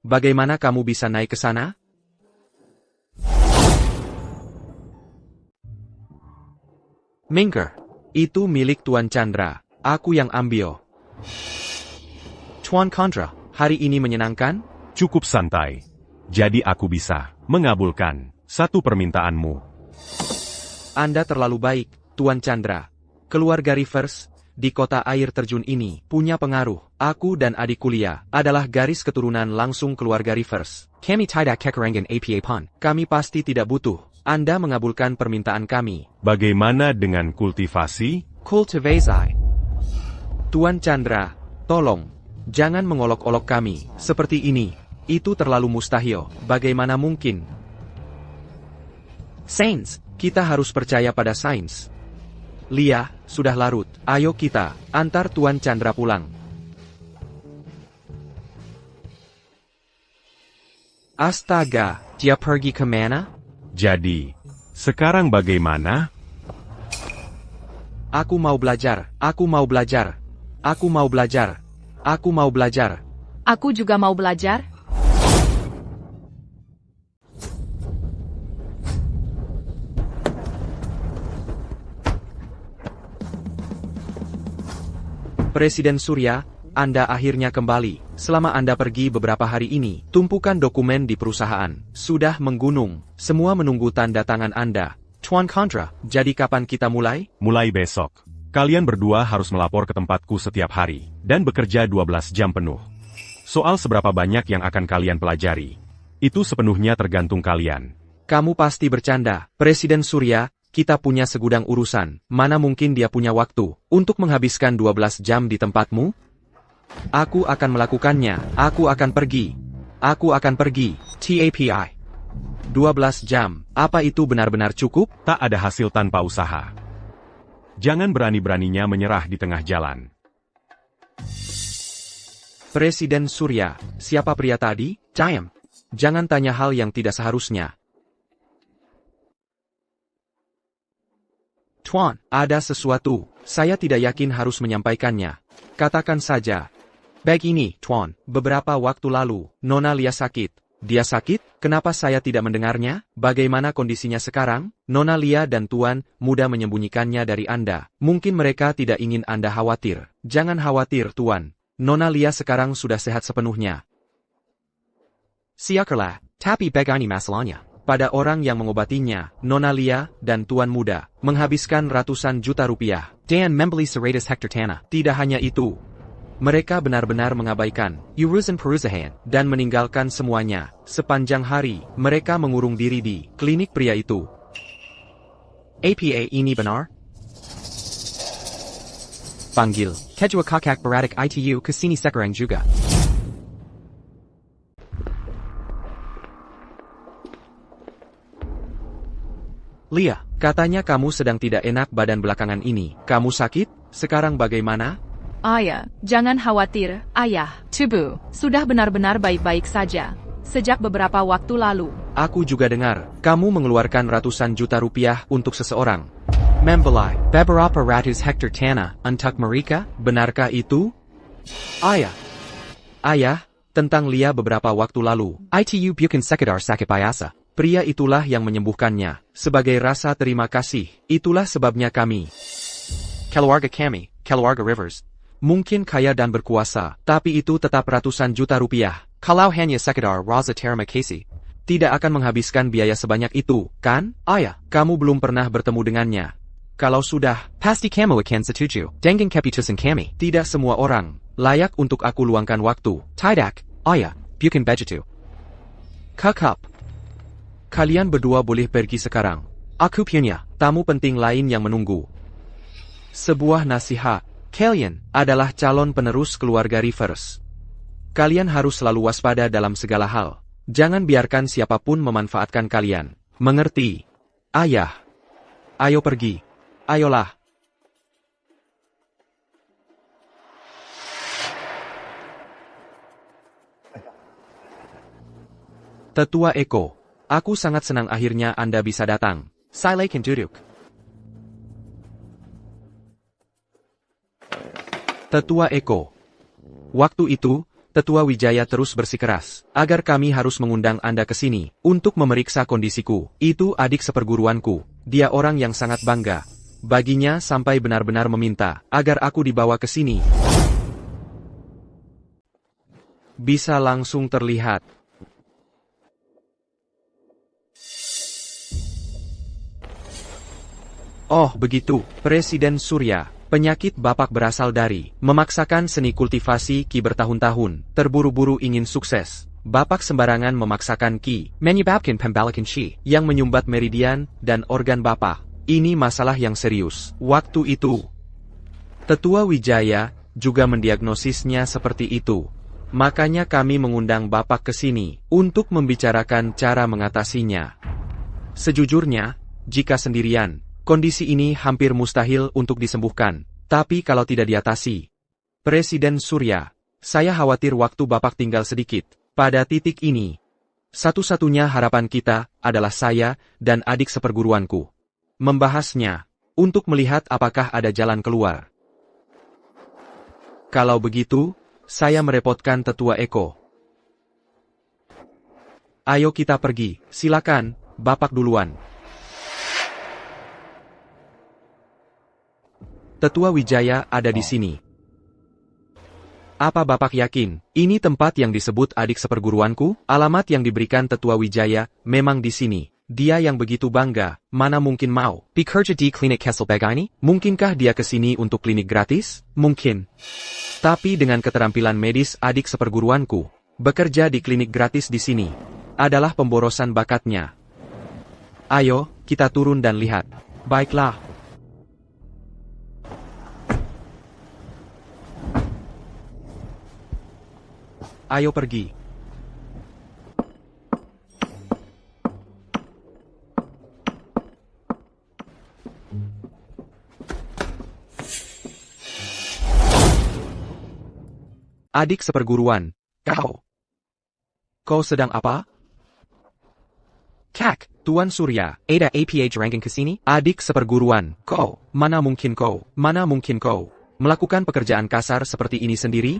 Speaker 1: Bagaimana kamu bisa naik ke sana? Minggir. Itu milik Tuan Chandra. Aku yang ambil. Tuan Chandra, hari ini menyenangkan?
Speaker 3: Cukup santai. Jadi aku bisa mengabulkan satu permintaanmu.
Speaker 1: Anda terlalu baik, Tuan Chandra. Keluarga Rivers di kota air terjun ini punya pengaruh. Aku dan adik kuliah adalah garis keturunan langsung keluarga Rivers. Kami tidak kekurangan apa pun. Kami pasti tidak butuh. Anda mengabulkan permintaan kami.
Speaker 3: Bagaimana dengan kultivasi?
Speaker 1: Kultivasi. Tuan Chandra, tolong, jangan mengolok-olok kami seperti ini. Itu terlalu mustahil. Bagaimana mungkin? Sains, kita harus percaya pada sains. Leah, sudah larut. Ayo kita antar Tuan Chandra pulang. Astaga, dia pergi kemana?
Speaker 3: Jadi, sekarang bagaimana?
Speaker 1: Aku mau belajar, aku mau belajar, aku mau belajar, aku mau belajar.
Speaker 4: Aku juga mau belajar.
Speaker 1: Presiden Surya, Anda akhirnya kembali. Selama Anda pergi beberapa hari ini, tumpukan dokumen di perusahaan sudah menggunung. Semua menunggu tanda tangan Anda. Tuan Chandra, jadi kapan kita mulai?
Speaker 3: Mulai besok. Kalian berdua harus melapor ke tempatku setiap hari, dan bekerja 12 jam penuh. Soal seberapa banyak yang akan kalian pelajari, itu sepenuhnya tergantung kalian.
Speaker 1: Kamu pasti bercanda, Presiden Surya, kita punya segudang urusan, mana mungkin dia punya waktu untuk menghabiskan 12 jam di tempatmu? Aku akan melakukannya, aku akan pergi. Aku akan pergi, TAPI. 12 jam, apa itu benar-benar cukup?
Speaker 3: Tak ada hasil tanpa usaha. Jangan berani-beraninya menyerah di tengah jalan.
Speaker 1: Presiden Surya, siapa pria tadi? Diam. Jangan tanya hal yang tidak seharusnya. Tuan, ada sesuatu, saya tidak yakin harus menyampaikannya. Katakan saja. Begini, Tuan, beberapa waktu lalu, Nona Lia sakit. Dia sakit? Kenapa saya tidak mendengarnya? Bagaimana kondisinya sekarang? Nona Lia dan Tuan muda menyembunyikannya dari Anda. Mungkin mereka tidak ingin Anda khawatir. Jangan khawatir, Tuan. Nona Lia sekarang sudah sehat sepenuhnya. Syukurlah, tapi begini masalahnya. Pada orang yang mengobatinya, Nona Lia dan Tuan muda menghabiskan ratusan juta rupiah. Dan membeli 100 hektar tanah. Tidak hanya itu. Mereka benar-benar mengabaikan urusan perusahaan dan meninggalkan semuanya. Sepanjang hari, mereka mengurung diri di klinik pria itu. APA ini benar? Panggil. Kedua kakak beradik itu kesini sekarang juga. Lia, katanya kamu sedang tidak enak badan belakangan ini. Kamu sakit? Sekarang bagaimana?
Speaker 4: Ayah, jangan khawatir, Ayah. Tubuh, sudah benar-benar baik-baik saja. Sejak beberapa waktu lalu.
Speaker 1: Aku juga dengar, kamu mengeluarkan ratusan juta rupiah untuk seseorang. Membeli beberapa ratus hektar tanah untuk mereka, benarkah itu? Ayah, tentang Lia beberapa waktu lalu. Itu bukan sekedar sakit biasa. Pria itulah yang menyembuhkannya. Sebagai rasa terima kasih, itulah sebabnya kami. Keluarga kami, keluarga Rivers. Mungkin kaya dan berkuasa, tapi itu tetap ratusan juta rupiah. Kalau hanya sekedar rasa terima kasih, tidak akan menghabiskan biaya sebanyak itu, kan? Ayah, kamu belum pernah bertemu dengannya. Kalau sudah, pasti kamu akan setuju dengan keputusan kami. Tidak semua orang layak untuk aku luangkan waktu. Tidak, ayah, bukan begitu. Kakak, kalian berdua boleh pergi sekarang. Aku punya tamu penting lain yang menunggu. Sebuah nasihat. Kalian adalah calon penerus keluarga Rivers. Kalian harus selalu waspada dalam segala hal. Jangan biarkan siapapun memanfaatkan kalian. Mengerti? Ayah. Ayo pergi. Ayolah. Tetua Eko. Aku sangat senang akhirnya Anda bisa datang. Silakan duduk. Tetua Eko. Waktu itu, Tetua Wijaya terus bersikeras, agar kami harus mengundang Anda ke sini, untuk memeriksa kondisiku. Itu adik seperguruanku. Dia orang yang sangat bangga. Baginya sampai benar-benar meminta, agar aku dibawa ke sini. Bisa langsung terlihat. Oh begitu, Presiden Surya. Penyakit Bapak berasal dari memaksakan seni kultivasi Ki bertahun-tahun, terburu-buru ingin sukses. Bapak sembarangan memaksakan Ki, menyebabkan pembalikan Qi, yang menyumbat meridian dan organ Bapak. Ini masalah yang serius. Waktu itu, Tetua Wijaya juga mendiagnosisnya seperti itu. Makanya kami mengundang Bapak ke sini, untuk membicarakan cara mengatasinya. Sejujurnya, jika sendirian, kondisi ini hampir mustahil untuk disembuhkan, tapi kalau tidak diatasi. Presiden Surya, saya khawatir waktu Bapak tinggal sedikit. Pada titik ini, satu-satunya harapan kita adalah saya dan adik seperguruanku. Membahasnya, untuk melihat apakah ada jalan keluar. Kalau begitu, saya merepotkan Tetua Eko. Ayo kita pergi, silakan, Bapak duluan. Tetua Wijaya ada di sini. Apa Bapak yakin, ini tempat yang disebut adik seperguruanku? Alamat yang diberikan Tetua Wijaya memang di sini. Dia yang begitu bangga, mana mungkin mau. Bekerja di klinik Kesselberg ini? Mungkinkah dia kesini untuk klinik gratis? Mungkin. Tapi dengan keterampilan medis adik seperguruanku, bekerja di klinik gratis di sini adalah pemborosan bakatnya. Ayo, kita turun dan lihat. Baiklah. Ayo pergi. Adik seperguruan, Kau sedang apa? Kak, Tuan Surya, ada APA ranking kesini? Adik seperguruan, mana mungkin kau melakukan pekerjaan kasar seperti ini sendiri?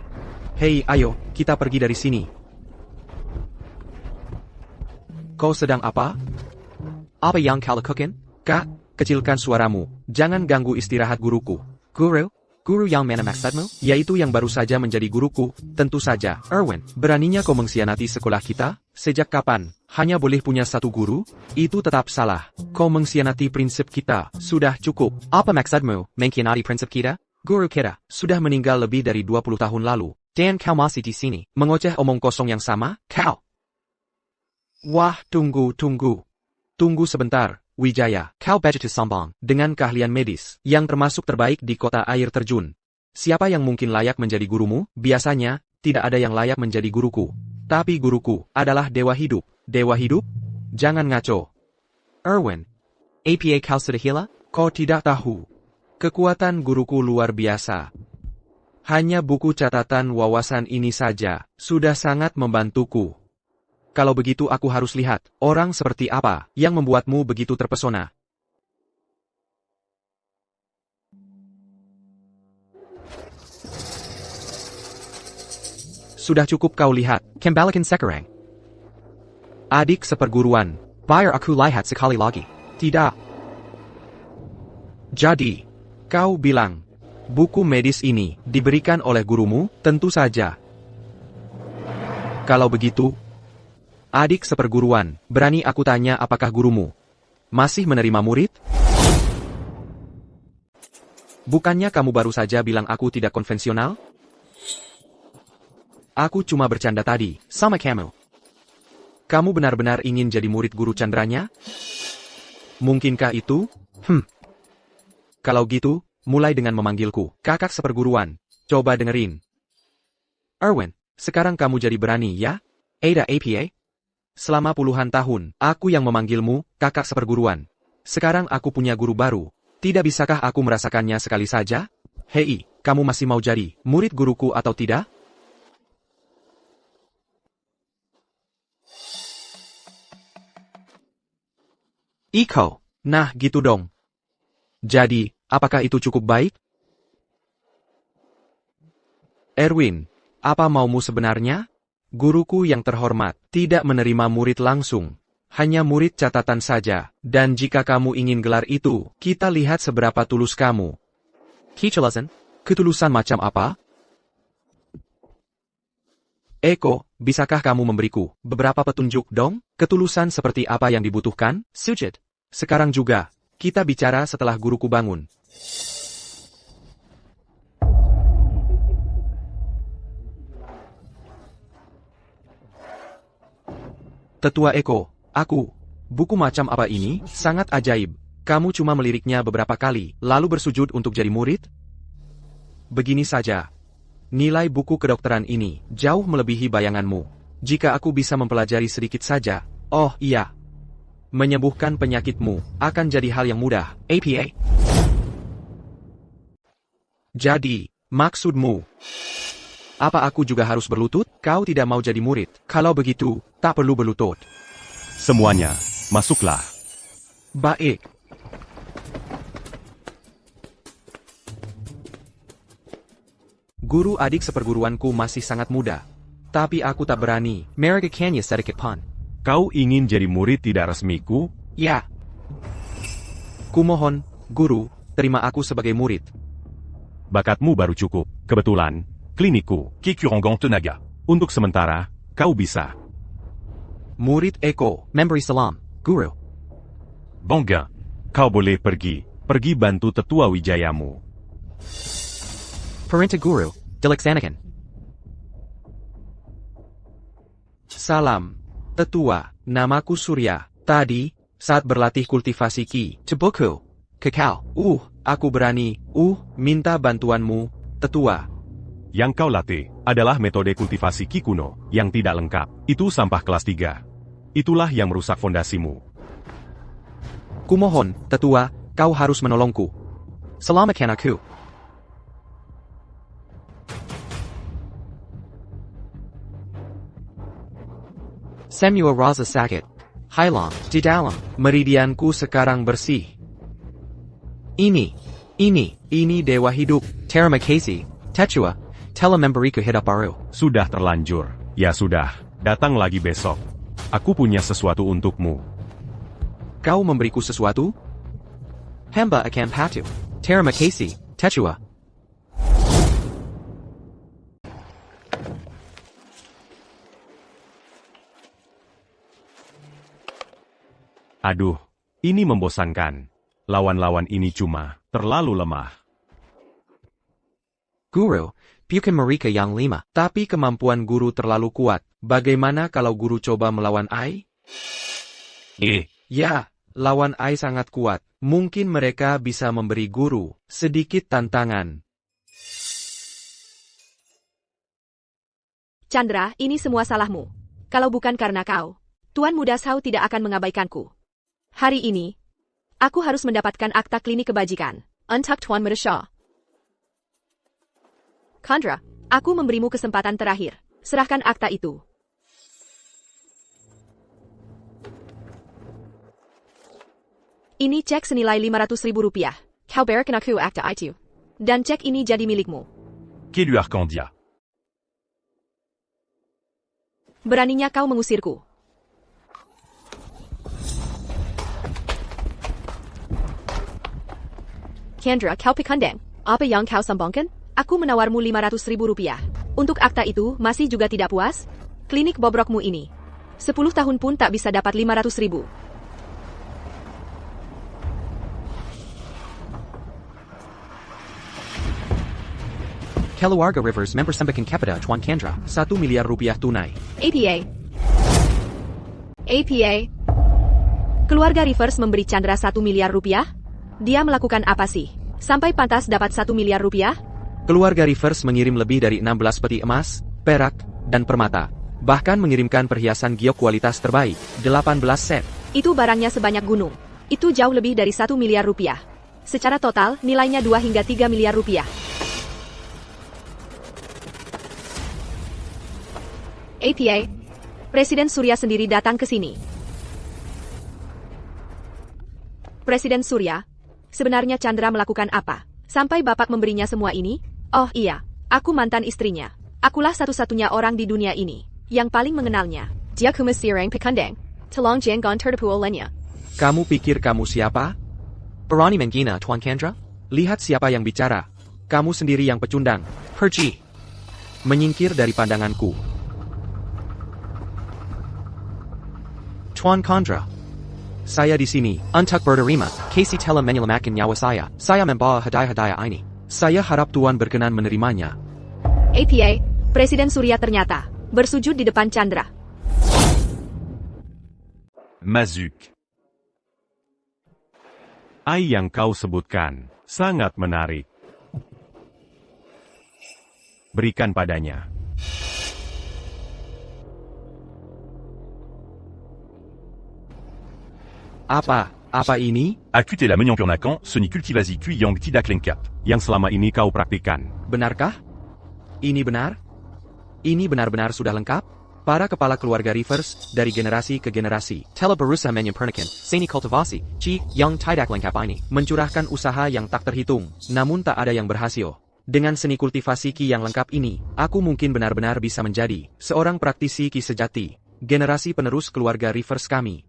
Speaker 1: Hei, ayo, kita pergi dari sini. Kau sedang apa? Apa yang kau lakukan? Kak, kecilkan suaramu, jangan ganggu istirahat guruku. Guru yang mana maksudmu? Yaitu yang baru saja menjadi guruku, tentu saja. Erwin, beraninya kau mengkhianati sekolah kita? Sejak kapan? Hanya boleh punya satu guru? Itu tetap salah. Kau mengkhianati prinsip kita. Sudah cukup. Apa maksudmu, mengkhianati prinsip kita? Guru kita sudah meninggal lebih dari 20 tahun lalu. Dan kau masih di sini, mengoceh omong kosong yang sama? Kau. Wah, tunggu. Tunggu sebentar. Wijaya, kau begitu sombong dengan keahlian medis yang termasuk terbaik di kota air terjun. Siapa yang mungkin layak menjadi gurumu? Biasanya, tidak ada yang layak menjadi guruku. Tapi guruku adalah dewa hidup. Dewa hidup? Jangan ngaco. Erwin, APA kau sudah hilang? Kau tidak tahu. Kekuatan guruku luar biasa. Hanya buku catatan wawasan ini saja sudah sangat membantuku. Kalau begitu aku harus lihat, orang seperti apa yang membuatmu begitu terpesona. Sudah cukup kau lihat, kembalikan sekarang. Adik seperguruan, biar aku lihat sekali lagi. Tidak. Jadi, kau bilang, buku medis ini diberikan oleh gurumu? Tentu saja. Kalau begitu, adik seperguruan, berani aku tanya apakah gurumu masih menerima murid? Bukannya kamu baru saja bilang aku tidak konvensional? Aku cuma bercanda tadi, sama kamu. Kamu benar-benar ingin jadi murid guru Chandranya? Mungkinkah itu? Kalau gitu, mulai dengan memanggilku kakak seperguruan. Coba dengerin. Erwin, sekarang kamu jadi berani ya? Ada APA? Selama puluhan tahun, aku yang memanggilmu kakak seperguruan. Sekarang aku punya guru baru. Tidak bisakah aku merasakannya sekali saja? Hei, kamu masih mau jadi murid guruku atau tidak? Iko, nah gitu dong. Jadi, apakah itu cukup baik? Erwin, apa maumu sebenarnya? Guruku yang terhormat, tidak menerima murid langsung. Hanya murid catatan saja. Dan jika kamu ingin gelar itu, kita lihat seberapa tulus kamu. Ketulusan? Ketulusan macam apa? Eko, bisakah kamu memberiku beberapa petunjuk dong? Ketulusan seperti apa yang dibutuhkan? Sujit. Sekarang juga, kita bicara setelah guruku bangun. Tetua Eko, buku macam apa ini? Sangat ajaib. Kamu cuma meliriknya beberapa kali, lalu bersujud untuk jadi murid? Begini saja. Nilai buku kedokteran ini jauh melebihi bayanganmu. Jika aku bisa mempelajari sedikit saja, oh iya. Menyembuhkan penyakitmu akan jadi hal yang mudah, APA. Jadi, maksudmu, apa aku juga harus berlutut? Kau tidak mau jadi murid. Kalau begitu, tak perlu berlutut.
Speaker 3: Semuanya, masuklah.
Speaker 1: Baik. Guru adik seperguruanku masih sangat muda. Tapi aku tak berani. Mereka kayaknya sedikit pan.
Speaker 3: Kau ingin jadi murid tidak resmiku?
Speaker 1: Ya. Kumohon, guru, terima aku sebagai murid.
Speaker 3: Bakatmu baru cukup. Kebetulan, klinikku.
Speaker 5: Kekuranggan tenaga.
Speaker 3: Untuk sementara, kau bisa.
Speaker 1: Murid Eko, memberi salam, guru.
Speaker 5: Banguin.
Speaker 3: Kau boleh pergi. Pergi bantu tetua wijayamu.
Speaker 1: Perintah Guru, dilaksanakan. Salam, tetua, namaku Surya. Tadi, saat berlatih kultivasi Ki, Cibuku, Kekal, aku berani, minta bantuanmu, tetua.
Speaker 3: Yang kau latih adalah metode kultivasi Ki kuno yang tidak lengkap. Itu sampah kelas 3. Itulah yang merusak fondasimu.
Speaker 1: Kumohon, tetua, kau harus menolongku. Selamatkan aku. Semua rasa sakit. Hilang, di dalam. Meridianku sekarang bersih. Ini dewa hidup. Terima kasih, tetua, telah memberiku hidup baru.
Speaker 3: Sudah terlanjur. Ya sudah, datang lagi besok. Aku punya sesuatu untukmu.
Speaker 1: Kau memberiku sesuatu? Hamba akan patuh. Terima kasih, tetua.
Speaker 3: Aduh, ini membosankan. Lawan-lawan ini cuma terlalu lemah.
Speaker 1: Guru, bukan mereka yang 5, tapi kemampuan guru terlalu kuat. Bagaimana kalau guru coba melawan Ai? Ya, lawan Ai sangat kuat. Mungkin mereka bisa memberi guru sedikit tantangan.
Speaker 2: Chandra, ini semua salahmu. Kalau bukan karena kau, Tuan Muda Shao tidak akan mengabaikanku. Hari ini, aku harus mendapatkan akta klinik kebajikan. Untuk Tuan Muda Shao. Chandra, aku memberimu kesempatan terakhir. Serahkan akta itu. Ini cek senilai Rp500.000. Kau berikan aku akta itu. Dan cek ini jadi milikmu.
Speaker 5: Qu'est Arcandia?
Speaker 2: Beraninya kau mengusirku. Chandra, kau pikandang. Apa yang kau sambungkan? Aku menawarmu Rp500.000. Untuk akta itu, masih juga tidak puas? Klinik bobrokmu ini. 10 tahun pun tak bisa dapat Rp500.000.
Speaker 1: Keluarga Rivers mempersembahkan kepada Tuan Chandra Rp1 miliar tunai.
Speaker 2: APA. Keluarga Rivers memberi Chandra Rp1 miliar? Dia melakukan apa sih? Sampai pantas dapat Rp1 miliar?
Speaker 1: Keluarga Rivers mengirim lebih dari 16 peti emas, perak, dan permata. Bahkan mengirimkan perhiasan giok kualitas terbaik, 18 set.
Speaker 2: Itu barangnya sebanyak gunung. Itu jauh lebih dari Rp1 miliar. Secara total, nilainya 2 hingga 3 miliar rupiah. APA. Presiden Surya sendiri datang ke sini. Presiden Surya, sebenarnya Chandra melakukan apa? Sampai Bapak memberinya semua ini? Oh iya, aku mantan istrinya. Akulah satu-satunya orang di dunia ini yang paling mengenalnya. Dia kumasirang pikandang. Tolong jangan tertipu olehnya.
Speaker 1: Kamu pikir kamu siapa? Berani menghina Tuan Chandra? Lihat siapa yang bicara. Kamu sendiri yang pecundang. Pergi. Menyingkir dari pandanganku. Tuan Chandra. Saya di sini, untuk berterima kasih telah menyelamatkan nyawa saya. Saya membawa hadiah-hadiah ini. Saya harap Tuan berkenan menerimanya.
Speaker 2: APA, Presiden Surya ternyata bersujud di depan Chandra.
Speaker 5: Mazuk.
Speaker 3: Ai yang kau sebutkan sangat menarik. Berikan padanya.
Speaker 1: Apa ini?
Speaker 5: Acute la Menyampurnakan, Soni Cultivasi Kui Yang Tidak Lenkap.
Speaker 3: Yang selama ini kau praktikkan.
Speaker 1: Benarkah? Ini benar? Ini benar-benar sudah lengkap? Para kepala keluarga Rivers, dari generasi ke generasi, telah berusaha menyempurnakan seni kultivasi Qi yang tidak lengkap ini. Mencurahkan usaha yang tak terhitung, namun tak ada yang berhasil. Dengan seni kultivasi Qi yang lengkap ini, aku mungkin benar-benar bisa menjadi seorang praktisi Qi sejati. Generasi penerus keluarga Rivers kami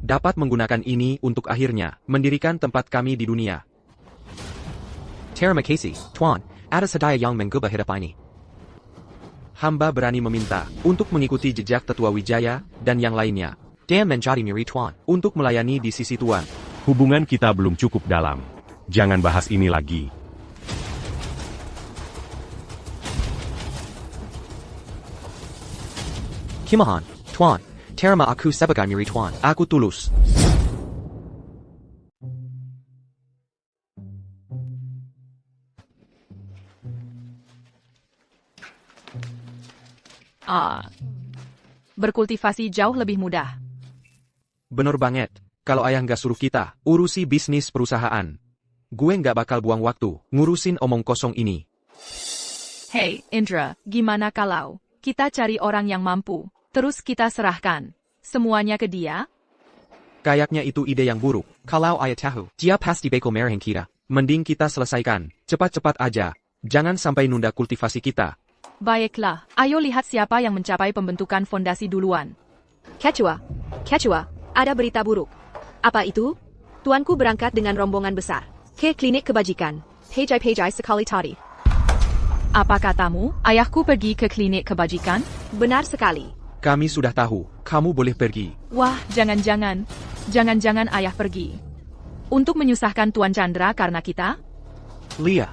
Speaker 1: dapat menggunakan ini untuk akhirnya mendirikan tempat kami di dunia. Terima kasih, Tuan, atas hadiah yang mengubah hidup ini. Hamba berani meminta untuk mengikuti jejak Tetua Wijaya dan yang lainnya. Dan menjadi miri Tuan. Untuk melayani di sisi Tuan.
Speaker 3: Hubungan kita belum cukup dalam. Jangan bahas ini lagi.
Speaker 1: Kimahan, Tuan. Terima aku sebagai miri Tuan. Aku tulus.
Speaker 4: Berkultivasi jauh lebih mudah.
Speaker 1: Bener banget. Kalau ayah nggak suruh kita urusi bisnis perusahaan, gue nggak bakal buang waktu ngurusin omong kosong ini.
Speaker 4: Hey, Indra, gimana kalau kita cari orang yang mampu, terus kita serahkan semuanya ke dia?
Speaker 1: Kayaknya itu ide yang buruk. Kalau ayah tahu, dia pasti beko marahin kita. Mending kita selesaikan cepat-cepat aja. Jangan sampai nunda kultivasi kita.
Speaker 4: Baiklah, ayo lihat siapa yang mencapai pembentukan fondasi duluan.
Speaker 2: Ketua, ada berita buruk. Apa itu? Tuanku berangkat dengan rombongan besar ke klinik kebajikan. Pejai sekali tadi.
Speaker 4: Apa katamu, ayahku pergi ke klinik kebajikan?
Speaker 2: Benar sekali.
Speaker 1: Kami sudah tahu, kamu boleh pergi.
Speaker 4: Wah, jangan-jangan ayah pergi. Untuk menyusahkan Tuan Chandra karena kita?
Speaker 1: Lia,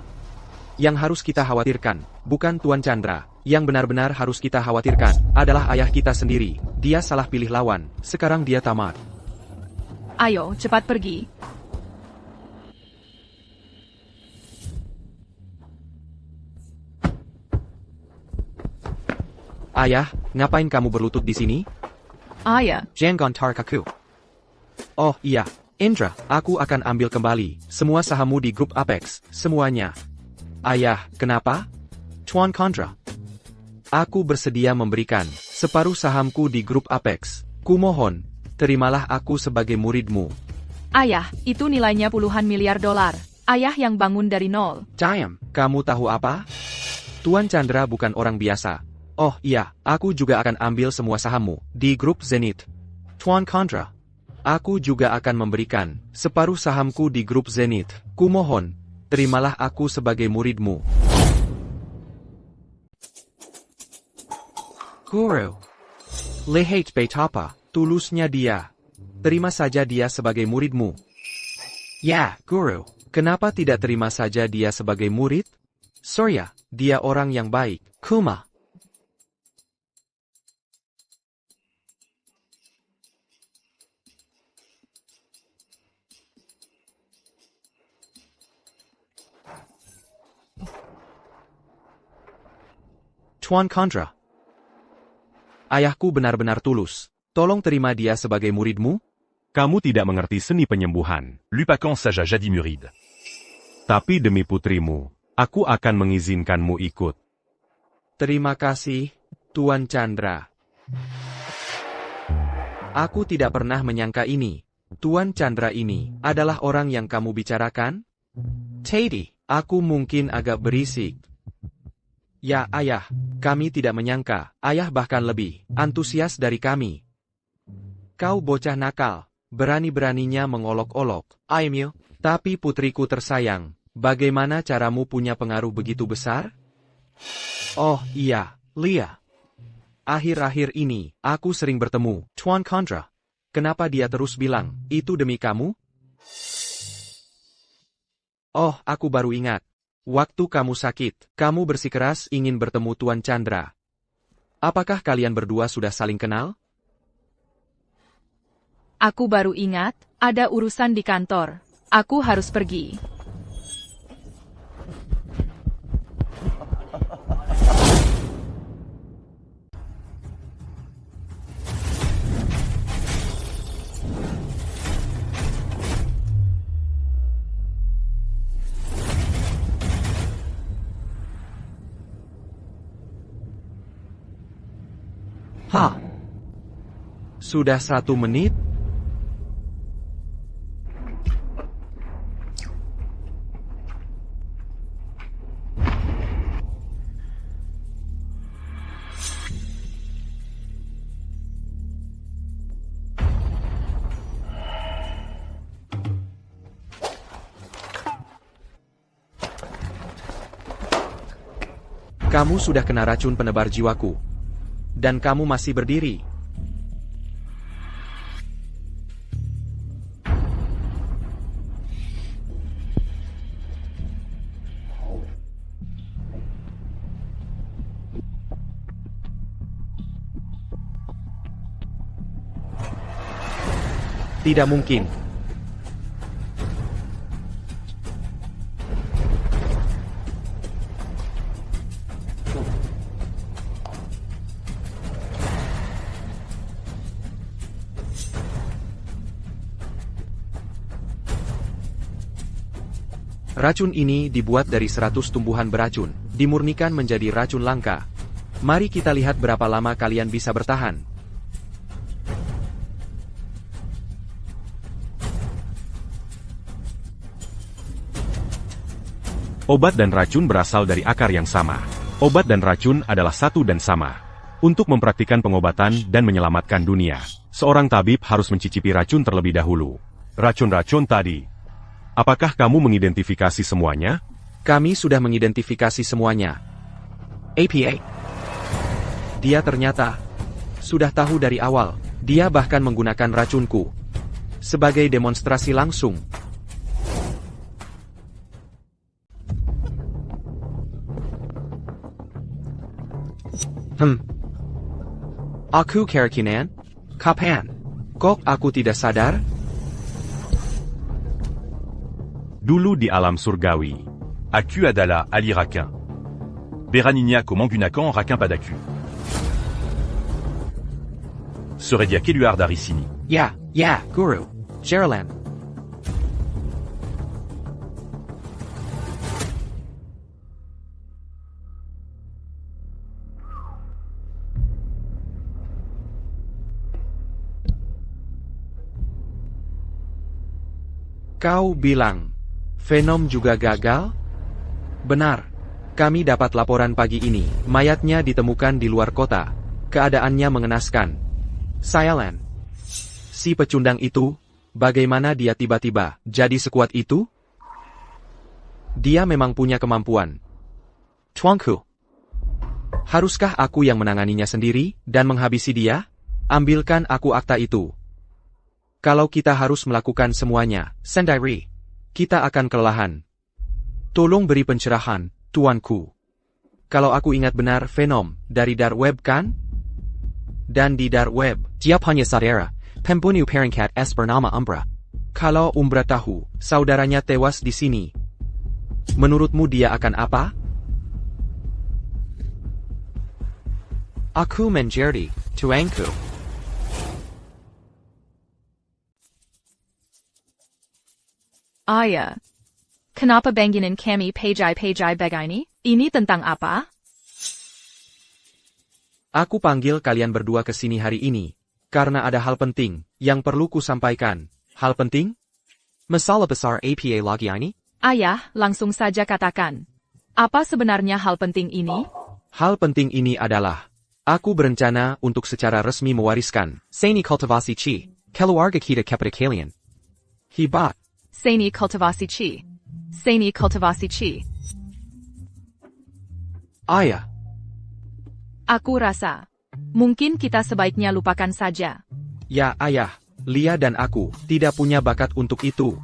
Speaker 1: yang harus kita khawatirkan, bukan Tuan Chandra. Yang benar-benar harus kita khawatirkan, adalah ayah kita sendiri. Dia salah pilih lawan, sekarang dia tamat.
Speaker 4: Ayo, cepat pergi.
Speaker 1: Ayah, ngapain kamu berlutut di sini?
Speaker 4: Ayah,
Speaker 1: Jangan tarik aku. Oh iya, Indra, aku akan ambil kembali semua sahammu di grup Apex, semuanya. Ayah, kenapa? Tuan Chandra. Aku bersedia memberikan separuh sahamku di grup Apex. Kumohon, terimalah aku sebagai muridmu.
Speaker 4: ayah, itu nilainya puluhan miliar dolar. Ayah yang bangun dari nol.
Speaker 1: Diam, kamu tahu apa? Tuan Chandra bukan orang biasa. Oh iya, aku juga akan ambil semua sahammu di grup Zenith. Tuan Chandra, aku juga akan memberikan separuh sahamku di grup Zenith. Kumohon, terimalah aku sebagai muridmu. Guru. Lihat betapa tulusnya dia. Terima saja dia sebagai muridmu. Ya, Guru. Kenapa tidak terima saja dia sebagai murid? Surya, dia orang yang baik. Kuma. Tuan Chandra. Ayahku benar-benar tulus. Tolong terima dia sebagai muridmu.
Speaker 3: Kamu tidak mengerti seni penyembuhan.
Speaker 5: Lupacan Saja Jadimurid.
Speaker 3: Tapi demi putrimu, aku akan mengizinkanmu ikut.
Speaker 1: Terima kasih, Tuan Chandra. Aku tidak pernah menyangka ini. Tuan Chandra ini adalah orang yang kamu bicarakan? Teddy, aku mungkin agak berisik. Ya, ayah, kami tidak menyangka. Ayah bahkan lebih antusias dari kami. Kau bocah nakal, berani-beraninya mengolok-olok. Aimil, tapi putriku tersayang, bagaimana caramu punya pengaruh begitu besar? Oh iya, Lia. Akhir-akhir ini, aku sering bertemu Tuan Chandra. Kenapa dia terus bilang, itu demi kamu? Oh, aku baru ingat. Waktu kamu sakit, kamu bersikeras ingin bertemu Tuan Chandra. Apakah kalian berdua sudah saling kenal?
Speaker 4: Aku baru ingat, ada urusan di kantor. Aku harus pergi.
Speaker 1: Hah? Sudah 1 menit? Kamu sudah kena racun penebar jiwaku. Dan kamu masih berdiri. Tidak mungkin. Racun ini dibuat dari 100 tumbuhan beracun, dimurnikan menjadi racun langka. Mari kita lihat berapa lama kalian bisa bertahan.
Speaker 3: Obat dan racun berasal dari akar yang sama. Obat dan racun adalah satu dan sama. Untuk mempraktikkan pengobatan dan menyelamatkan dunia, seorang tabib harus mencicipi racun terlebih dahulu. Racun-racun tadi. Apakah kamu mengidentifikasi semuanya?
Speaker 1: Kami sudah mengidentifikasi semuanya. APA. Dia ternyata sudah tahu dari awal. Dia bahkan menggunakan racunku sebagai demonstrasi langsung. Aku kerakinan? Kapan? Kok aku tidak sadar?
Speaker 3: Dulu di alam surgawi.
Speaker 5: Aku adalah Ali Rakin. Beranignac au Mangunacan Rakin Padaku. Seredia Keluar dari sini.
Speaker 1: Ya, Guru. Jeralan. Kau bilang, Venom juga gagal? Benar. Kami dapat laporan pagi ini. Mayatnya ditemukan di luar kota. Keadaannya mengenaskan. Sialan. Si pecundang itu, bagaimana dia tiba-tiba jadi sekuat itu? Dia memang punya kemampuan. Tuanku. Haruskah aku yang menanganinya sendiri dan menghabisi dia? Ambilkan aku akta itu. Kalau kita harus melakukan semuanya, sendiri, kita akan kelelahan. Tolong beri pencerahan, tuanku. Kalau aku ingat benar Venom, dari dark web kan? Dan di dark web, dia punya saudara, pembunuh peringkat S bernama Umbra. Kalau Umbra tahu, saudaranya tewas di sini. Menurutmu dia akan apa? Aku menjadi tuanku.
Speaker 4: Ayah. Kenapa banginin kami pejai-pejai begini? Ini tentang apa?
Speaker 1: Aku panggil kalian berdua ke sini hari ini, karena ada hal penting, yang perlu kusampaikan. Hal penting? Masalah besar APA lagi ini?
Speaker 4: Ayah, langsung saja katakan. Apa sebenarnya hal penting ini?
Speaker 1: Hal penting ini adalah, aku berencana untuk secara resmi mewariskan, Seni Kultivasi Chi, keluarga kita kepada kalian. Hebat.
Speaker 4: Seni Kultivasi Chi. Seni Kultivasi Chi.
Speaker 1: Ayah.
Speaker 4: Aku rasa, mungkin kita sebaiknya lupakan saja.
Speaker 1: Ya ayah, Lia dan aku tidak punya bakat untuk itu.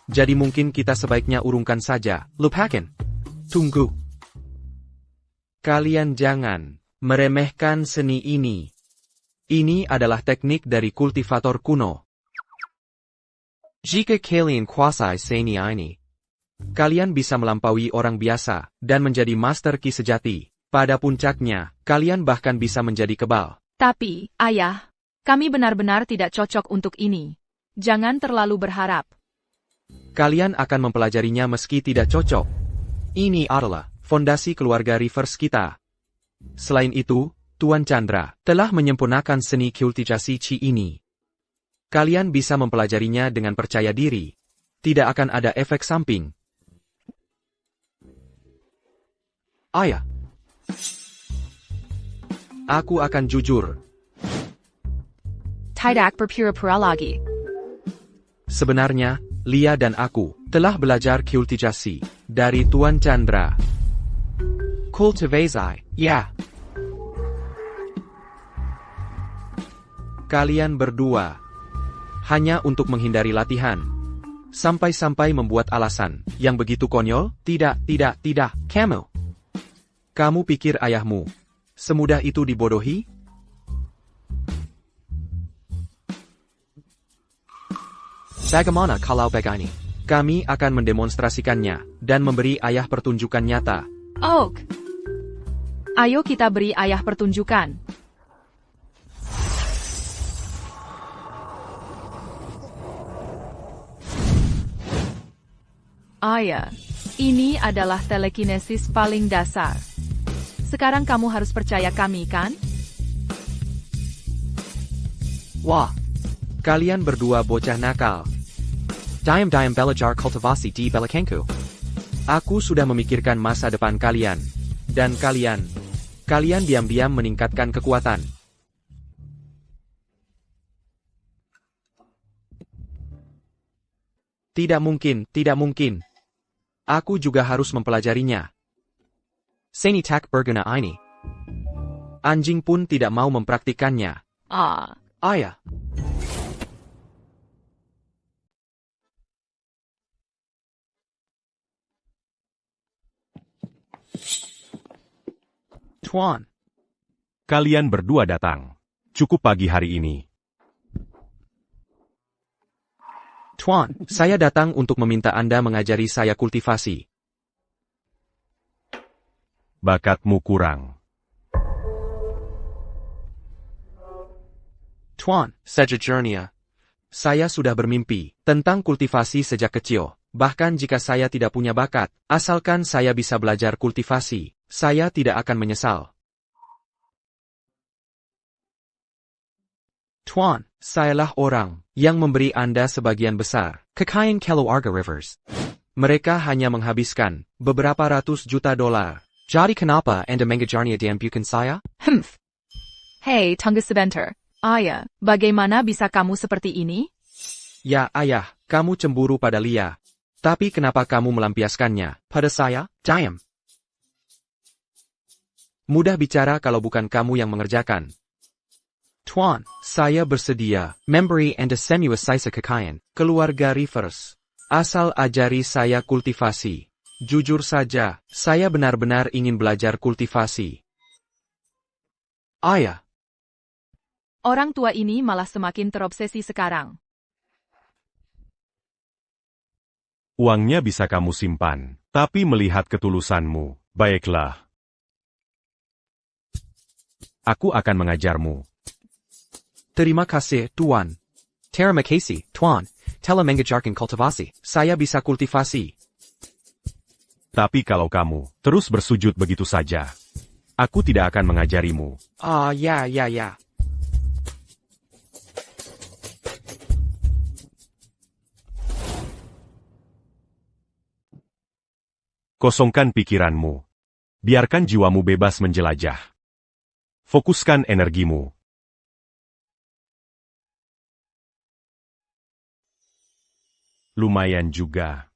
Speaker 1: Jadi mungkin kita sebaiknya urungkan saja. Lupakan. Tunggu. Kalian jangan meremehkan seni ini. Ini adalah teknik dari kultivator kuno. Jika kalian kuasai seni ini, kalian bisa melampaui orang biasa dan menjadi master ki sejati. Pada puncaknya, kalian bahkan bisa menjadi kebal.
Speaker 4: Tapi, ayah, kami benar-benar tidak cocok untuk ini. Jangan terlalu berharap.
Speaker 1: Kalian akan mempelajarinya meski tidak cocok. Ini adalah fondasi keluarga Rivers kita. Selain itu, Tuan Chandra telah menyempurnakan seni kultivasi Chi ini. Kalian bisa mempelajarinya dengan percaya diri. Tidak akan ada efek samping. Ayah. Aku akan jujur.
Speaker 4: Tidak berpura-pura lagi.
Speaker 1: Sebenarnya, Lia dan aku telah belajar kultivasi dari Tuan Chandra. Kultivasi, ya. Kalian berdua hanya untuk menghindari latihan. Sampai-sampai membuat alasan yang begitu konyol. Tidak, Kamu pikir ayahmu semudah itu dibodohi? Bagaimana kalau begini? Kami akan mendemonstrasikannya, dan memberi ayah pertunjukan nyata.
Speaker 4: Oak. Ayo kita beri ayah pertunjukan. Ayah, ini adalah telekinesis paling dasar. Sekarang kamu harus percaya kami, kan?
Speaker 1: Wah, kalian berdua bocah nakal. Diam belajar kultivasi di belakangku. Aku sudah memikirkan masa depan kalian. Dan kalian diam-diam meningkatkan kekuatan. Tidak mungkin. Aku juga harus mempelajarinya. Seni tak berguna ini. Anjing pun tidak mau mempraktikannya. Ayah. Tuan.
Speaker 3: Kalian berdua datang. Cukup pagi hari ini.
Speaker 1: Tuan, saya datang untuk meminta Anda mengajari saya kultivasi.
Speaker 3: Bakatmu kurang.
Speaker 1: Tuan, sejujurnya, saya sudah bermimpi tentang kultivasi sejak kecil. Bahkan jika saya tidak punya bakat, asalkan saya bisa belajar kultivasi, saya tidak akan menyesal. Tuan, sayalah orang yang memberi Anda sebagian besar kekayaan Keluarga Rivers. Mereka hanya menghabiskan beberapa ratus juta dolar. Jadi kenapa Anda mengejarnya dan bukan saya?
Speaker 4: Hei, tunggu sebentar. Ayah, bagaimana bisa kamu seperti ini?
Speaker 1: Ya ayah, kamu cemburu pada Lia. Tapi kenapa kamu melampiaskannya pada saya? Diam. Mudah bicara kalau bukan kamu yang mengerjakan. Tuan, saya bersedia memberi Anda semua sisa kekayaan Keluarga Rivers. Asal ajari saya kultivasi. Jujur saja, saya benar-benar ingin belajar kultivasi. Ayah.
Speaker 4: Orang tua ini malah semakin terobsesi sekarang.
Speaker 3: Uangnya bisa kamu simpan, tapi melihat ketulusanmu, baiklah. Aku akan mengajarmu.
Speaker 1: Terima kasih, Tuan. Terima kasih, Tuan. Telah mengajarkan kultivasi. Saya bisa kultivasi.
Speaker 3: Tapi kalau kamu terus bersujud begitu saja, aku tidak akan mengajarimu.
Speaker 1: Ya.
Speaker 3: Kosongkan pikiranmu. Biarkan jiwamu bebas menjelajah. Fokuskan energimu. Lumayan juga.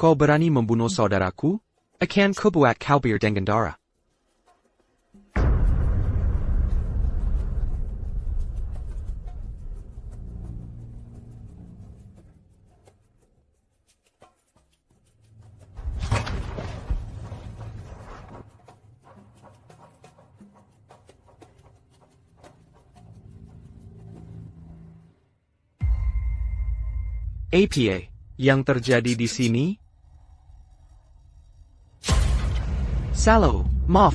Speaker 1: Kau berani membunuh saudaraku? Akan kubuat kau dengan darah. APA, yang terjadi di sini? Salo, maaf.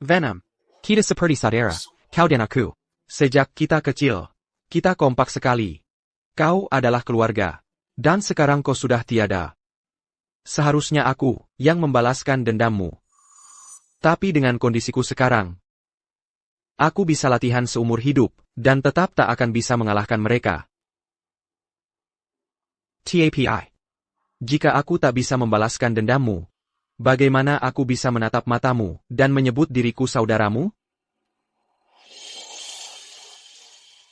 Speaker 1: Venom, kita seperti saudara, kau dan aku. Sejak kita kecil, kita kompak sekali. Kau adalah keluarga, dan sekarang kau sudah tiada. Seharusnya aku yang membalaskan dendammu. Tapi dengan kondisiku sekarang, aku bisa latihan seumur hidup, dan tetap tak akan bisa mengalahkan mereka. TAPI. Jika aku tak bisa membalaskan dendammu, bagaimana aku bisa menatap matamu dan menyebut diriku saudaramu?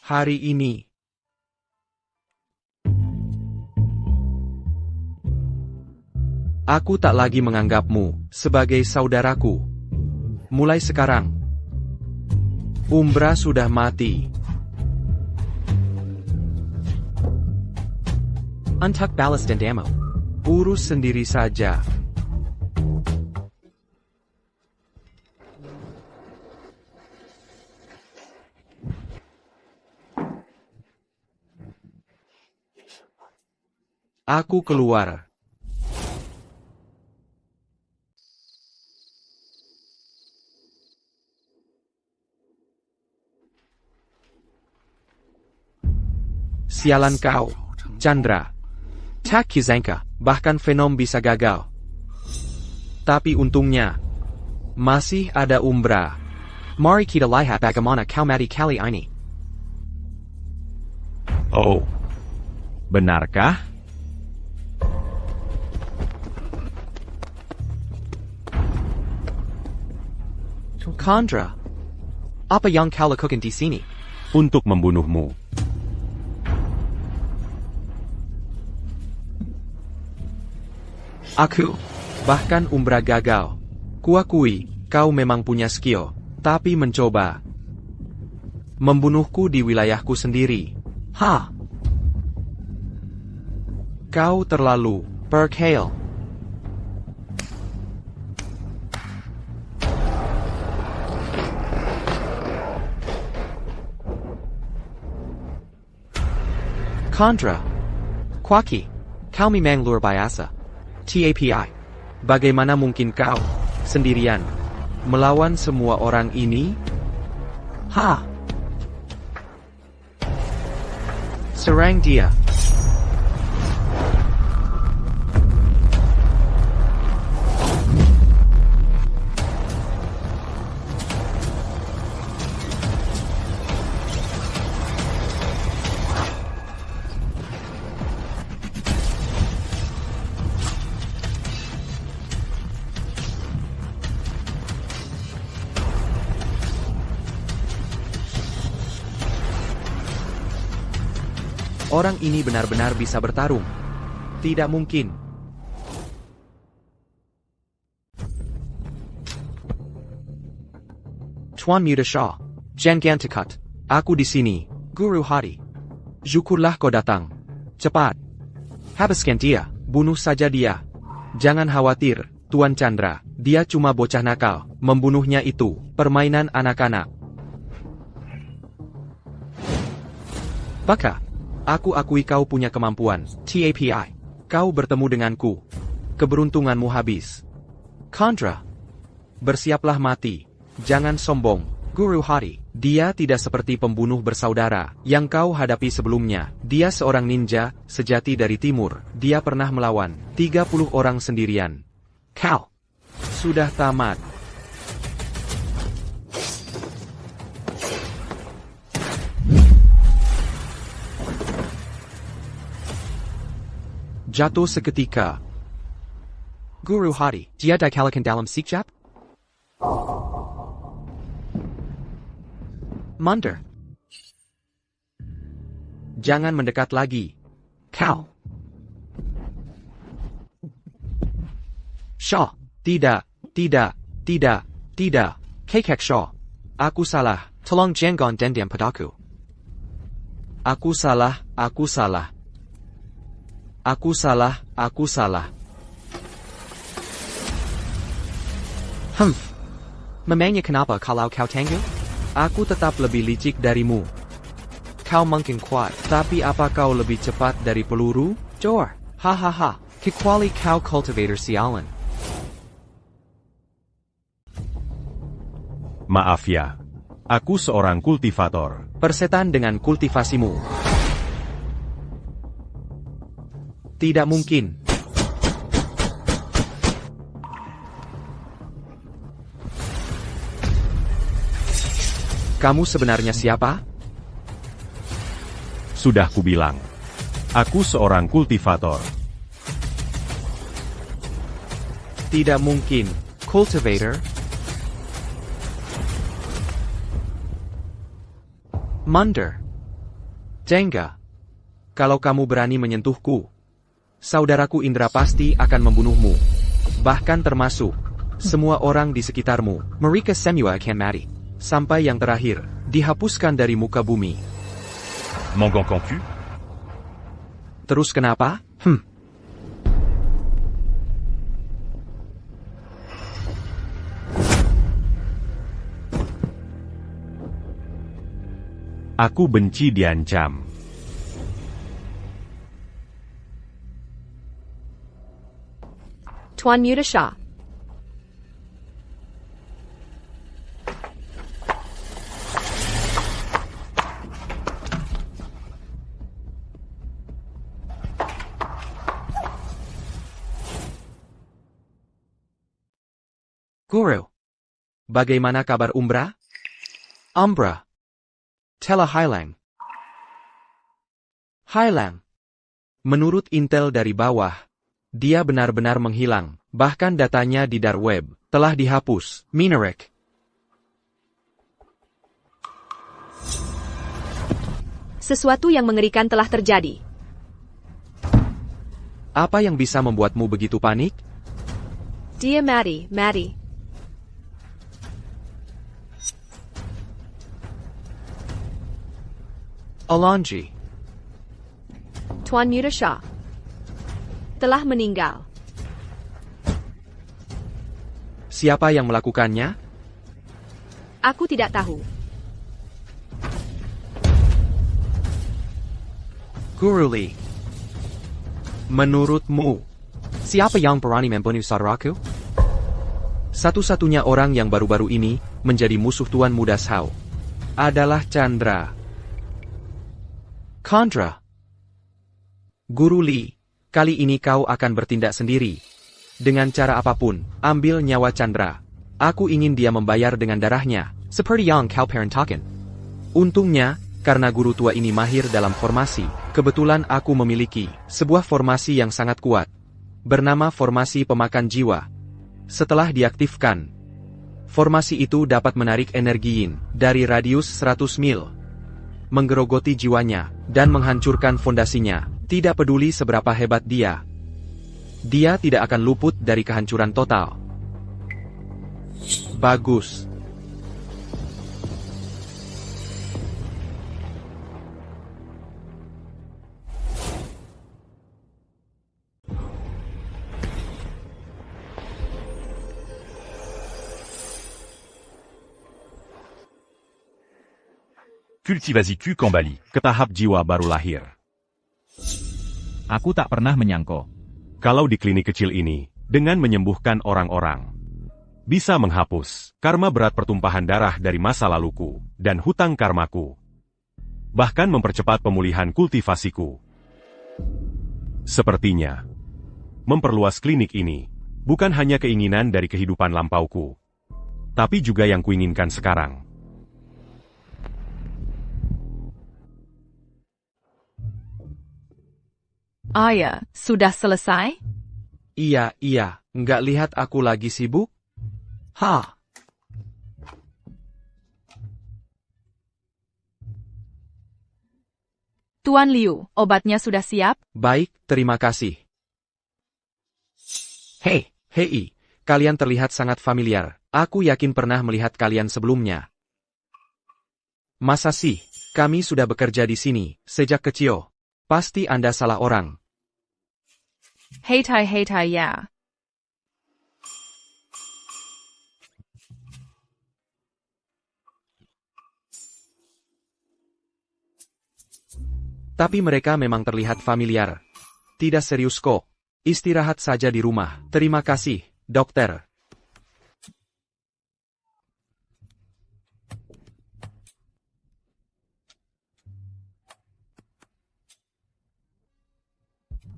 Speaker 1: Hari ini, aku tak lagi menganggapmu sebagai saudaraku. Mulai sekarang, Umbra sudah mati. Untuck ballast and ammo. Urus sendiri saja. Aku keluar. Sialan kau, Chandra. Tak Kizanka, bahkan Venom bisa gagal. Tapi untungnya, masih ada Umbra. Mari kita lihat bagaimana kau mati kali ini.
Speaker 3: Oh. Benarkah?
Speaker 1: Chandra, apa yang kau lakukan di sini?
Speaker 3: Untuk membunuhmu.
Speaker 1: Aku, bahkan Umbra gagal. Kuakui, kau memang punya skill, tapi mencoba membunuhku di wilayahku sendiri. Ha! Kau terlalu perkhidmat. Chandra, Kwaki, kau memang luar biasa. TAPI, bagaimana mungkin kau, sendirian, melawan semua orang ini? Ha! Serang dia. Orang ini benar-benar bisa bertarung. Tidak mungkin. Tuan Muda Shah, Jangantikat, aku di sini, Guru Hari. Syukurlah kau datang. Cepat. Habiskan dia, bunuh saja dia. Jangan khawatir, Tuan Chandra, dia cuma bocah nakal. Membunuhnya itu, permainan anak-anak. Baka. Aku akui kau punya kemampuan, TAPI. Kau bertemu denganku. Keberuntunganmu habis. Chandra, bersiaplah mati. Jangan sombong, Guru Hari. Dia tidak seperti pembunuh bersaudara yang kau hadapi sebelumnya. Dia seorang ninja sejati dari timur. Dia pernah melawan 30 orang sendirian. Kau sudah tamat. Jatuh seketika. Guru Hari, dia dikalahkan dalam sekejap? Mundur. Jangan mendekat lagi. Kau. Shaw, tidak. Kakak Shaw. Aku salah. Tolong jangan dendam padaku. Aku salah. Memangnya kenapa kalau kau tangguh? Aku tetap lebih licik darimu. Kau mungkin kuat, tapi apa kau lebih cepat dari peluru? Jor, hahaha, kecuali kau cultivator sialan.
Speaker 3: Maaf ya. Aku seorang kultivator.
Speaker 1: Persetan dengan kultivasimu. Tidak mungkin. Kamu sebenarnya siapa?
Speaker 3: Sudah kubilang. Aku seorang kultivator.
Speaker 1: Tidak mungkin. Cultivator? Mundur. Jengga. Kalau kamu berani menyentuhku, saudaraku Indra pasti akan membunuhmu. Bahkan termasuk semua orang di sekitarmu. Mereka semua akan mati. Sampai yang terakhir. Dihapuskan dari muka bumi.
Speaker 5: Mangan Kanku?
Speaker 1: Terus kenapa?
Speaker 3: Aku benci diancam.
Speaker 2: Tuan Mutasha.
Speaker 1: Guru. Bagaimana kabar Umbra? Umbra. Tela Highlang. Highlang. Menurut intel dari bawah, dia benar-benar menghilang, bahkan datanya di dark web telah dihapus. Minarik.
Speaker 2: Sesuatu yang mengerikan telah terjadi.
Speaker 1: Apa yang bisa membuatmu begitu panik?
Speaker 2: Dia Maddie.
Speaker 1: Alonji.
Speaker 2: Tuan Mutasha. Telah meninggal.
Speaker 1: Siapa yang melakukannya?
Speaker 2: Aku tidak tahu.
Speaker 1: Guru Li. Menurutmu, siapa yang berani membunuh saudaraku? Satu-satunya orang yang baru-baru ini menjadi musuh Tuan Muda Sao adalah Chandra. Chandra. Guru Li, kali ini kau akan bertindak sendiri. Dengan cara apapun, ambil nyawa Chandra. Aku ingin dia membayar dengan darahnya, seperti yang kau perintakan. Untungnya, karena guru tua ini mahir dalam formasi, kebetulan aku memiliki sebuah formasi yang sangat kuat, bernama formasi pemakan jiwa. Setelah diaktifkan, formasi itu dapat menarik energi yin dari radius 100 mil, menggerogoti jiwanya, dan menghancurkan fondasinya. Tidak peduli seberapa hebat dia tidak akan luput dari kehancuran total. Bagus.
Speaker 5: Cultivasi Kambali.
Speaker 3: Ke tahap jiwa baru lahir.
Speaker 6: Aku tak pernah menyangka.
Speaker 3: Kalau di klinik kecil ini, dengan menyembuhkan orang-orang, bisa menghapus karma berat pertumpahan darah dari masa laluku dan hutang karmaku. Bahkan mempercepat pemulihan kultivasiku. Sepertinya, memperluas klinik ini bukan hanya keinginan dari kehidupan lampauku, tapi juga yang kuinginkan sekarang.
Speaker 4: Ayah, sudah selesai?
Speaker 1: Iya, nggak lihat aku lagi sibuk? Ha.
Speaker 4: Tuan Liu, obatnya sudah siap?
Speaker 1: Baik, terima kasih. Hei, kalian terlihat sangat familiar. Aku yakin pernah melihat kalian sebelumnya. Masa sih, kami sudah bekerja di sini sejak kecil. Pasti Anda salah orang.
Speaker 4: Hei tai ya.
Speaker 1: Tapi mereka memang terlihat familiar. Tidak serius kok. Istirahat saja di rumah. Terima kasih, dokter.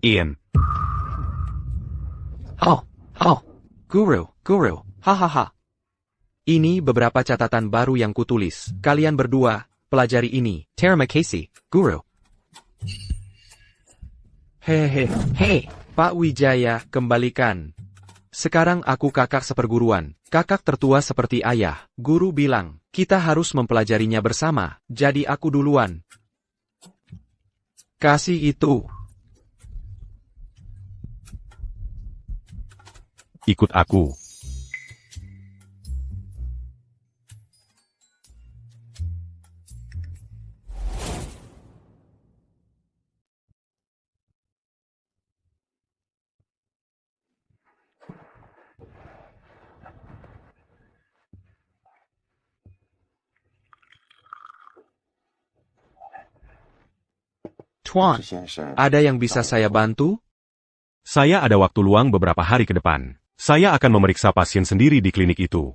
Speaker 3: Ian.
Speaker 1: Guru, hahaha. Ini beberapa catatan baru yang kutulis. Kalian berdua, pelajari ini. Terima kasih, Guru. Hehehe, Pak Wijaya, kembalikan. Sekarang aku kakak seperguruan, kakak tertua seperti ayah. Guru bilang, kita harus mempelajarinya bersama, jadi aku duluan. Kasih itu.
Speaker 3: Ikut aku.
Speaker 1: Tuan,
Speaker 6: 先生，
Speaker 1: ada yang bisa saya bantu?
Speaker 3: Saya ada waktu luang beberapa hari ke depan. Saya akan memeriksa pasien sendiri di klinik itu.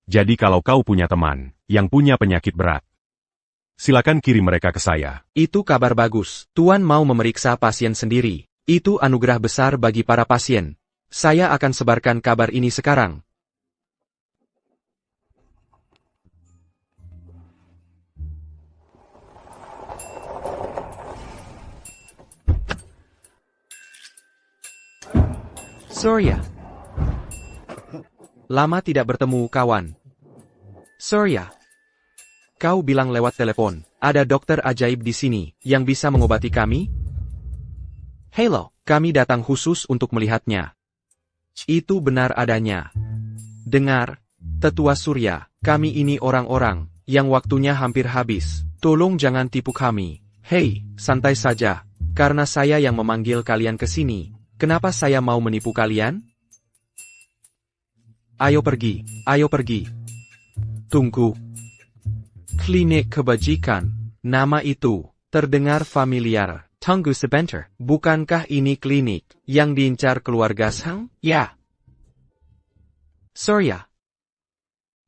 Speaker 3: Jadi kalau kau punya teman yang punya penyakit berat, silakan kirim mereka ke saya.
Speaker 1: Itu kabar bagus. Tuan mau memeriksa pasien sendiri. Itu anugerah besar bagi para pasien. Saya akan sebarkan kabar ini sekarang. Surya. Lama tidak bertemu, kawan. Surya. Kau bilang lewat telepon, ada dokter ajaib di sini, yang bisa mengobati kami? Halo, kami datang khusus untuk melihatnya. Itu benar adanya. Dengar, Tetua Surya, kami ini orang-orang, yang waktunya hampir habis. Tolong jangan tipu kami. Hei, santai saja, karena saya yang memanggil kalian ke sini. Kenapa saya mau menipu kalian? Ayo pergi, ayo pergi. Tunggu. Klinik kebajikan. Nama itu terdengar familiar. Tunggu sebentar. Bukankah ini klinik yang diincar keluarga Sang? Ya. Surya.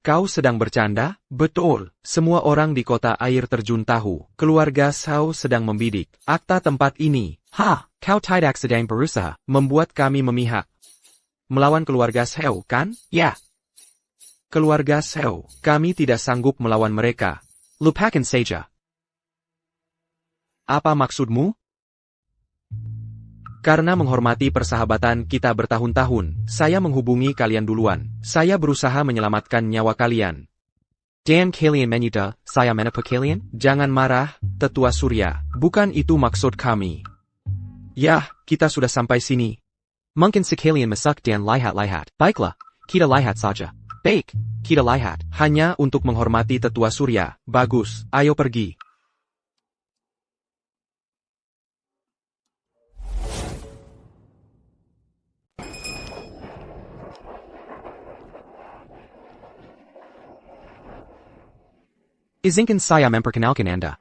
Speaker 1: Kau sedang bercanda? Betul. Semua orang di kota air terjun tahu. Keluarga Sao sedang membidik akta tempat ini. Ha, kau tidak sedang berusaha membuat kami memihak. Melawan keluarga Sao, kan? Ya. Keluarga Sao, kami tidak sanggup melawan mereka. Lupakan saja. Apa maksudmu? Karena menghormati persahabatan kita bertahun-tahun, saya menghubungi kalian duluan. Saya berusaha menyelamatkan nyawa kalian. Dan kalian menyudah, saya menipu kalian? Jangan marah, Tetua Surya. Bukan itu maksud kami. Yah, kita sudah sampai sini. Mungkin sekalian masak dan lihat-lihat. Baiklah, kita lihat saja. Baik, kita lihat. Hanya untuk menghormati Tetua Surya. Bagus, ayo pergi. Izinkan saya memperkenalkan Anda.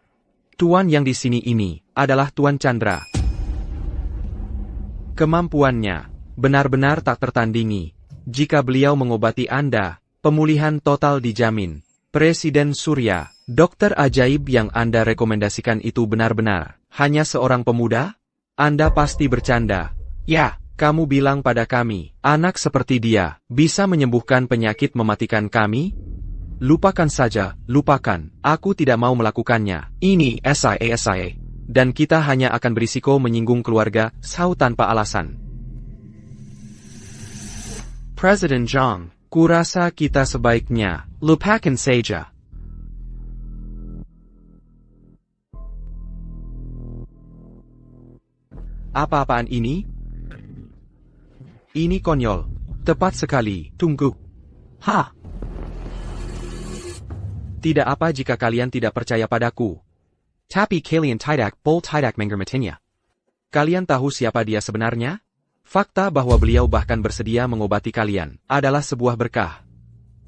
Speaker 1: Tuan yang di sini ini adalah Tuan Chandra. Kemampuannya benar-benar tak tertandingi. Jika beliau mengobati Anda, pemulihan total dijamin. Presiden Surya, dokter ajaib yang Anda rekomendasikan itu benar-benar hanya seorang pemuda? Anda pasti bercanda. Ya, kamu bilang pada kami, anak seperti dia bisa menyembuhkan penyakit mematikan kami? Lupakan saja, lupakan. Aku tidak mau melakukannya. Ini SIA. Dan kita hanya akan berisiko menyinggung keluarga Sao tanpa alasan. Presiden Zhang, kurasa kita sebaiknya lupakan saja. Apa-apaan ini? Ini konyol. Tepat sekali. Tunggu. Ha! Tidak apa jika kalian tidak percaya padaku. Tapi kalian tidak menghormatinya. Kalian tahu siapa dia sebenarnya? Fakta bahwa beliau bahkan bersedia mengobati kalian adalah sebuah berkah.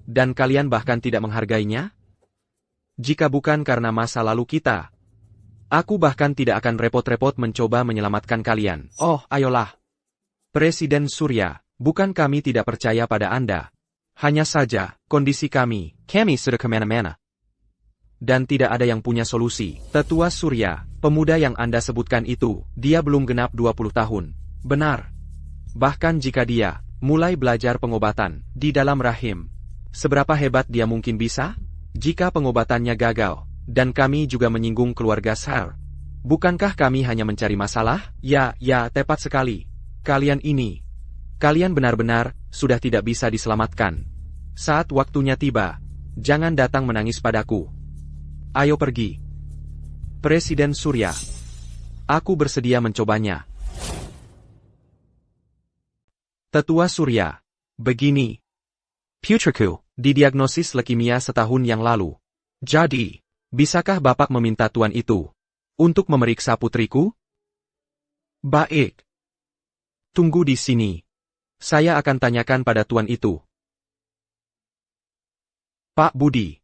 Speaker 1: Dan kalian bahkan tidak menghargainya? Jika bukan karena masa lalu kita, aku bahkan tidak akan repot-repot mencoba menyelamatkan kalian. Oh, ayolah. Presiden Surya, bukan kami tidak percaya pada Anda. Hanya saja, kondisi kami sudah kemana-mana. Dan tidak ada yang punya solusi. Tetua Surya, pemuda yang Anda sebutkan itu, dia belum genap 20 tahun. Benar. Bahkan jika dia mulai belajar pengobatan di dalam rahim, seberapa hebat dia mungkin bisa? Jika pengobatannya gagal, dan kami juga menyinggung keluarga Sar, bukankah kami hanya mencari masalah? Ya, tepat sekali. Kalian benar-benar sudah tidak bisa diselamatkan. Saat waktunya tiba, jangan datang menangis padaku. Ayo pergi. Presiden Surya. Aku bersedia mencobanya. Tetua Surya. Begini. Putriku, didiagnosis leukemia setahun yang lalu. Jadi, bisakah Bapak meminta Tuan itu untuk memeriksa putriku? Baik. Tunggu di sini. Saya akan tanyakan pada Tuan itu. Pak Budi.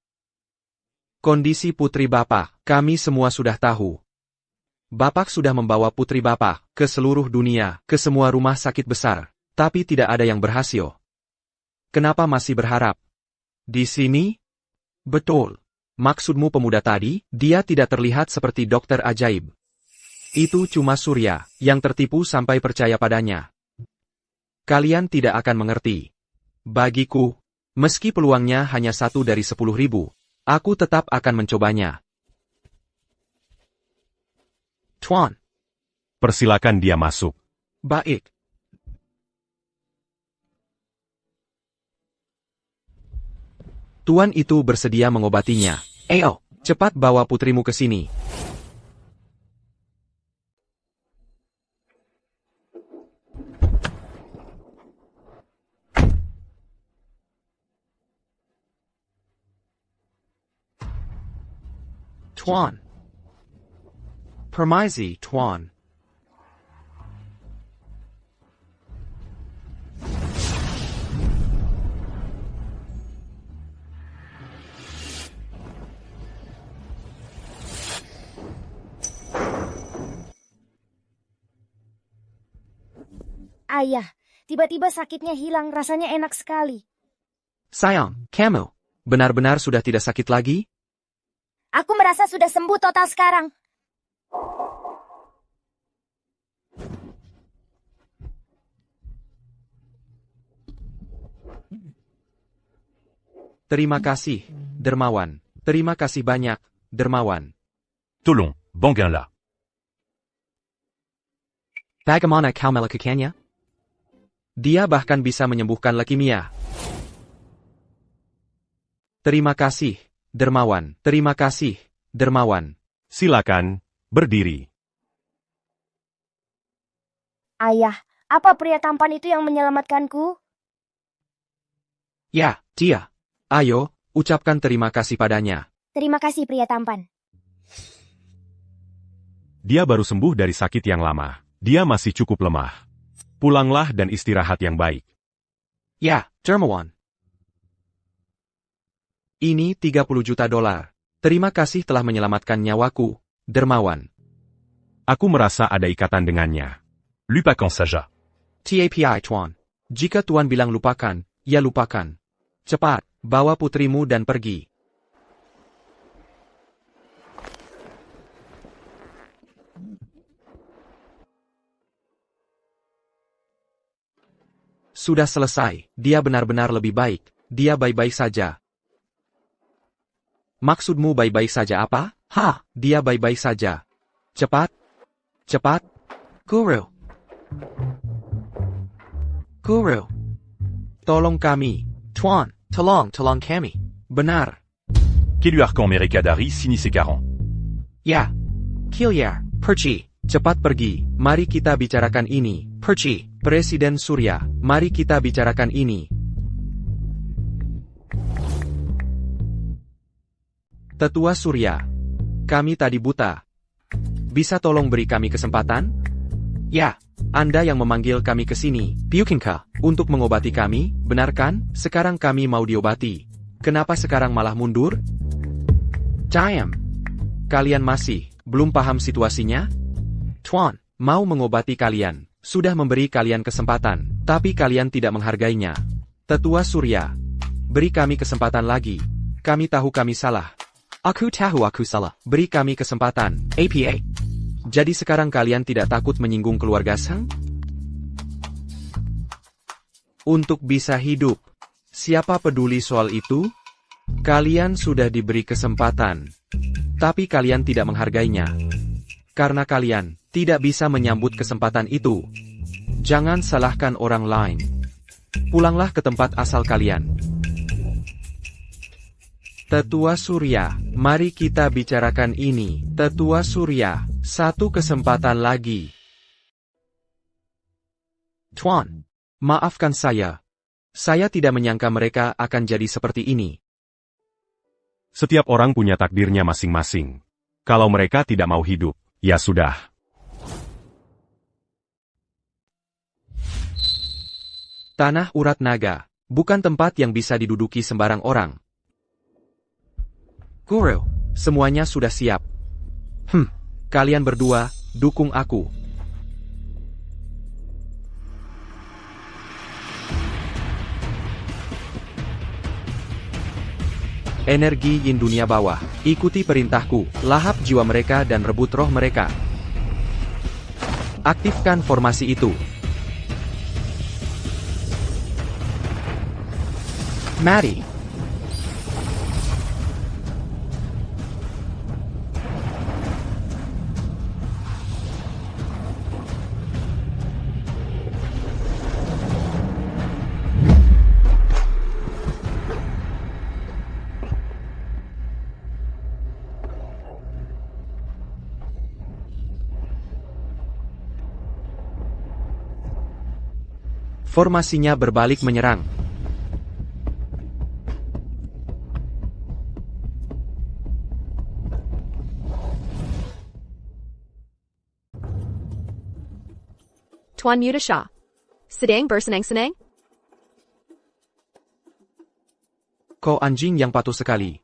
Speaker 1: Kondisi putri Bapak, kami semua sudah tahu. Bapak sudah membawa putri Bapak ke seluruh dunia, ke semua rumah sakit besar, tapi tidak ada yang berhasil. Kenapa masih berharap? Di sini? Betul. Maksudmu pemuda tadi, dia tidak terlihat seperti dokter ajaib. Itu cuma Surya, yang tertipu sampai percaya padanya. Kalian tidak akan mengerti. Bagiku, meski peluangnya hanya 1 dari 10.000, aku tetap akan mencobanya. Tuan.
Speaker 3: Persilakan dia masuk.
Speaker 1: Baik. Tuan itu bersedia mengobatinya. Ayo, cepat bawa putrimu ke sini. Tuan. Permisi, Tuan.
Speaker 6: Ayah, tiba-tiba sakitnya hilang, rasanya enak sekali.
Speaker 1: Sayang, kamu benar-benar sudah tidak sakit lagi?
Speaker 6: Aku merasa sudah sembuh total sekarang.
Speaker 1: Terima kasih, Dermawan. Terima kasih banyak, Dermawan.
Speaker 5: Tolong, Banguin-la.
Speaker 1: Bagaimana kau melakukannya? Dia bahkan bisa menyembuhkan leukemia. Terima kasih, Dermawan. Terima kasih, Dermawan.
Speaker 3: Silakan, berdiri.
Speaker 6: Ayah, apa pria tampan itu yang menyelamatkanku?
Speaker 1: Ya, dia. Ayo, ucapkan terima kasih padanya.
Speaker 6: Terima kasih pria tampan.
Speaker 3: Dia baru sembuh dari sakit yang lama. Dia masih cukup lemah. Pulanglah dan istirahat yang baik.
Speaker 1: Ya, Dermawan. Ini $30 juta. Terima kasih telah menyelamatkan nyawaku, Dermawan.
Speaker 3: Aku merasa ada ikatan dengannya.
Speaker 5: Lupakan saja.
Speaker 1: TAPI, Tuan. Jika Tuan bilang lupakan, ya lupakan. Cepat, bawa putrimu dan pergi. Sudah selesai, dia benar-benar lebih baik, dia baik-baik saja. Maksudmu baik-baik saja apa? Ha, dia baik-baik saja. Cepat, cepat, Guru. Guru. Tolong kami, Tuan, tolong kami. Benar.
Speaker 5: Keluarkan mereka dari sini sekarang.
Speaker 1: Ya. Kilyar, pergi. Cepat pergi, mari kita bicarakan ini, pergi. Presiden Surya, mari kita bicarakan ini. Tetua Surya, kami tadi buta. Bisa tolong beri kami kesempatan? Ya, Anda yang memanggil kami ke sini, Pyukinka, untuk mengobati kami, benar kan? Sekarang kami mau diobati. Kenapa sekarang malah mundur? Jayam. Kalian masih belum paham situasinya? Tuan, mau mengobati kalian. Sudah memberi kalian kesempatan, tapi kalian tidak menghargainya. Tetua Surya, beri kami kesempatan lagi. Kami tahu kami salah. Aku tahu aku salah. Beri kami kesempatan, APA. Jadi sekarang kalian tidak takut menyinggung keluarga Sang? Untuk bisa hidup. Siapa peduli soal itu? Kalian sudah diberi kesempatan. Tapi kalian tidak menghargainya. Karena kalian tidak bisa menyambut kesempatan itu. Jangan salahkan orang lain. Pulanglah ke tempat asal kalian. Tetua Surya, mari kita bicarakan ini. Tetua Surya, satu kesempatan lagi. Tuan, maafkan saya. Saya tidak menyangka mereka akan jadi seperti ini.
Speaker 3: Setiap orang punya takdirnya masing-masing. Kalau mereka tidak mau hidup, ya sudah.
Speaker 1: Tanah urat naga, bukan tempat yang bisa diduduki sembarang orang. Guru, semuanya sudah siap. Kalian berdua, Dukung aku. Energi yin dunia bawah. Ikuti perintahku, lahap jiwa mereka dan rebut roh mereka. Aktifkan formasi itu. Mari. Formasinya berbalik menyerang.
Speaker 2: Tuan Mutasha. Sedang bersenang-senang?
Speaker 1: Kau anjing yang patuh sekali.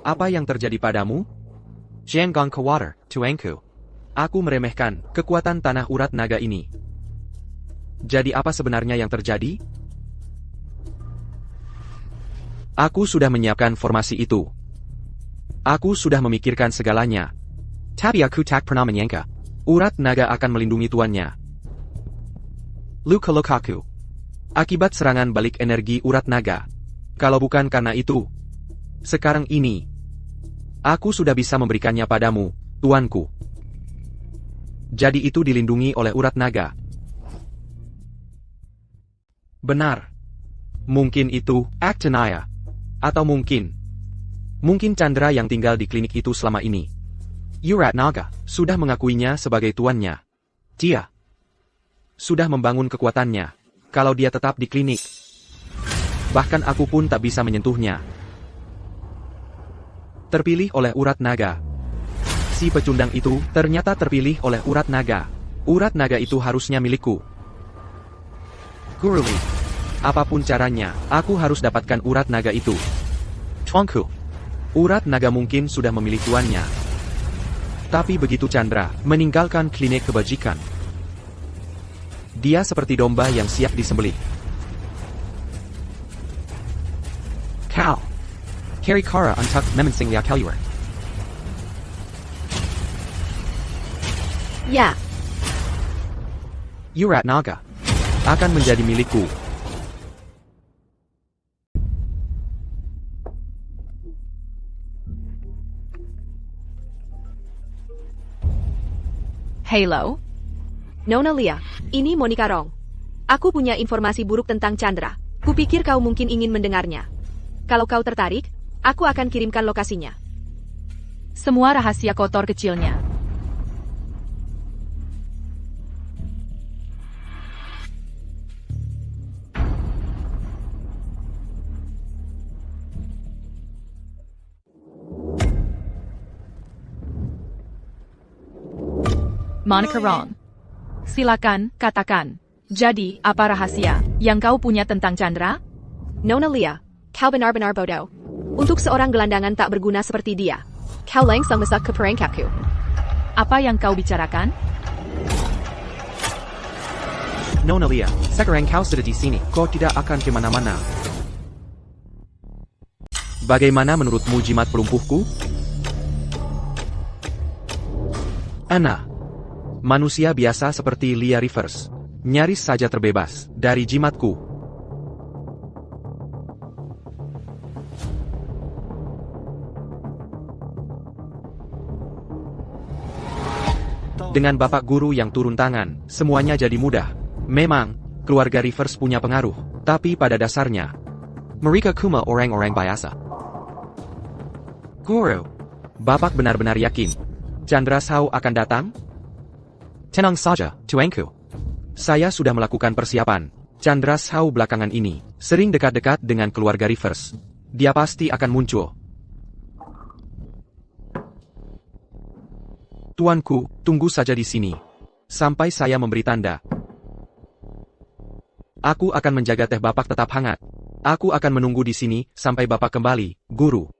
Speaker 1: Apa yang terjadi padamu? Jianggang ke water, tuanku. Aku meremehkan kekuatan tanah urat naga ini. Jadi apa sebenarnya yang terjadi? Aku sudah menyiapkan formasi itu. Aku sudah memikirkan segalanya. Tapi aku tak pernah menyangka. Urat naga akan melindungi tuannya. Luka-lukaku. Akibat serangan balik energi urat naga. Kalau bukan karena itu, sekarang ini, aku sudah bisa memberikannya padamu, tuanku. Jadi itu dilindungi oleh urat naga. Benar. Mungkin itu Actinaya. Atau mungkin Chandra yang tinggal di klinik itu selama ini. Urat naga sudah mengakuinya sebagai tuannya. Dia sudah membangun kekuatannya. Kalau dia tetap di klinik, bahkan aku pun tak bisa menyentuhnya. Terpilih oleh urat naga. Si pecundang itu ternyata terpilih oleh urat naga. Urat naga itu harusnya milikku. Guru, apapun caranya, aku harus dapatkan urat naga itu. Tuanku, urat naga mungkin sudah memilih tuannya. Tapi begitu Chandra meninggalkan klinik kebajikan, dia seperti domba yang siap disembelih. Kau, Kari Kara untuk memensing liak Helluar.
Speaker 2: Ya.
Speaker 1: Urat naga akan menjadi milikku.
Speaker 4: Halo?
Speaker 2: Nona Lia, ini Monica Rong. Aku punya informasi buruk tentang Chandra. Kupikir kau mungkin ingin mendengarnya. Kalau kau tertarik, aku akan kirimkan lokasinya.
Speaker 4: Semua rahasia kotor kecilnya. Monica Rong. Silakan, katakan. Jadi, apa rahasia yang kau punya tentang Chandra?
Speaker 2: Nona Lia, kau benar-benar bodoh. Untuk seorang gelandangan tak berguna seperti dia, kau langsung masuk ke perangkapku.
Speaker 4: Apa yang kau bicarakan?
Speaker 1: Nona Lia, sekarang kau sudah di sini, kau tidak akan kemana-mana. Bagaimana menurutmu jimat pelumpuhku? Ana. Manusia biasa seperti Lia Rivers, nyaris saja terbebas dari jimatku. Dengan bapak guru yang turun tangan, semuanya jadi mudah. Memang, keluarga Rivers punya pengaruh, tapi pada dasarnya, mereka cuma orang-orang biasa. Guru, bapak benar-benar yakin Chandra Sao akan datang? Tenang saja, tuanku. Saya sudah melakukan persiapan. Chandra Sao belakangan ini sering dekat-dekat dengan keluarga Rivers. Dia pasti akan muncul. Tuanku, tunggu saja di sini. sampai saya memberi tanda. Aku akan menjaga teh Bapak tetap hangat. Aku akan menunggu di sini sampai Bapak kembali, Guru.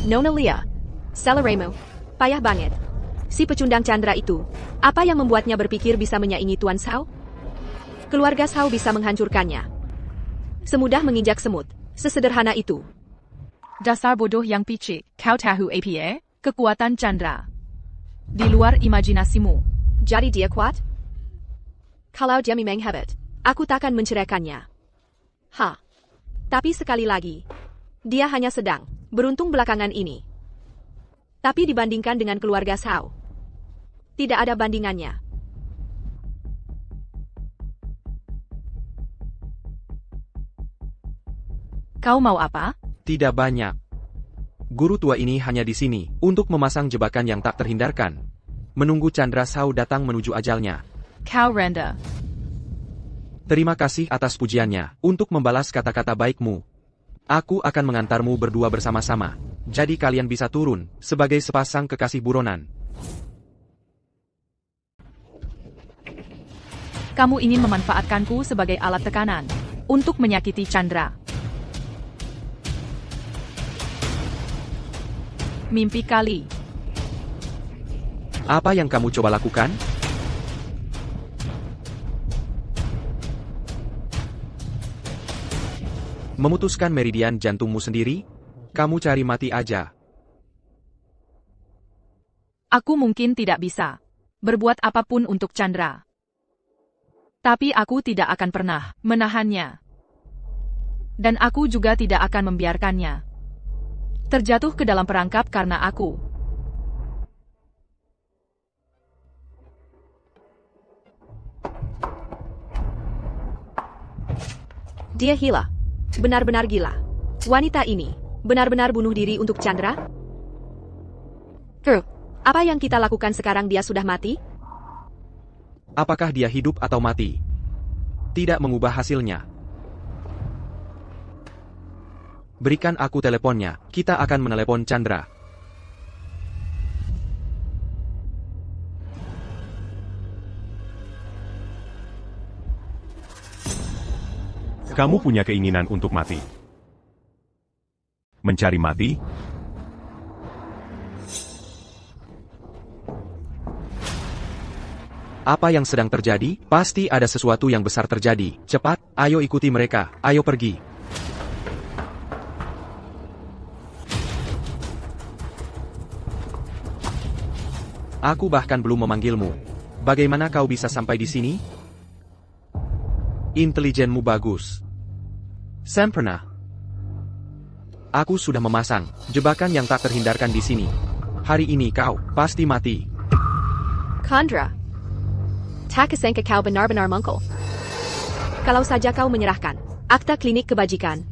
Speaker 2: Nona Lia. Celeremu. Payah banget. Si pecundang Chandra itu, apa yang membuatnya berpikir bisa menyaingi Tuan Shao? Keluarga Shao bisa menghancurkannya. Semudah menginjak semut. Sesederhana itu.
Speaker 4: Dasar bodoh yang picik, kau tahu apa? Kekuatan Chandra. Di luar imajinasimu.
Speaker 2: Jadi dia kuat? Kalau dia memang hebat, aku takkan menceraikannya. Tapi sekali lagi, dia hanya sedang beruntung belakangan ini. Tapi dibandingkan dengan keluarga Shao, tidak ada bandingannya.
Speaker 4: Kau mau apa?
Speaker 1: Tidak banyak. Guru tua ini hanya di sini untuk memasang jebakan yang tak terhindarkan. Menunggu Chandra Shao datang menuju ajalnya.
Speaker 4: Kau rendah.
Speaker 1: Terima kasih atas pujiannya untuk membalas kata-kata baikmu. Aku akan mengantarmu berdua bersama-sama. Jadi kalian bisa turun sebagai sepasang kekasih buronan.
Speaker 4: Kamu ingin memanfaatkanku sebagai alat tekanan untuk menyakiti Chandra. Mimpi kali.
Speaker 1: Apa yang kamu coba lakukan? Memutuskan meridian jantungmu sendiri? Kamu cari mati aja.
Speaker 4: Aku mungkin tidak bisa berbuat apapun untuk Chandra. Tapi aku tidak akan pernah menahannya. Dan aku juga tidak akan membiarkannya terjatuh ke dalam perangkap karena aku.
Speaker 2: Dia gila. Benar-benar gila. Wanita ini benar-benar bunuh diri untuk Chandra? Apa yang kita lakukan sekarang dia sudah mati?
Speaker 1: Apakah dia hidup atau mati? Tidak mengubah hasilnya. Berikan aku teleponnya, kita akan menelepon Chandra.
Speaker 3: Kamu punya keinginan untuk mati. Mencari mati?
Speaker 1: Apa yang sedang terjadi? Pasti ada sesuatu yang besar terjadi. Cepat, ayo ikuti mereka, ayo pergi. Aku bahkan belum memanggilmu. Bagaimana kau bisa sampai di sini? Intelijenmu bagus. Sempurna. Aku sudah memasang jebakan yang tak terhindarkan di sini. Hari ini kau pasti mati.
Speaker 2: Chandra. Tak kesangka kau benar-benar mangkul. Kalau saja kau menyerahkan akta klinik kebajikan,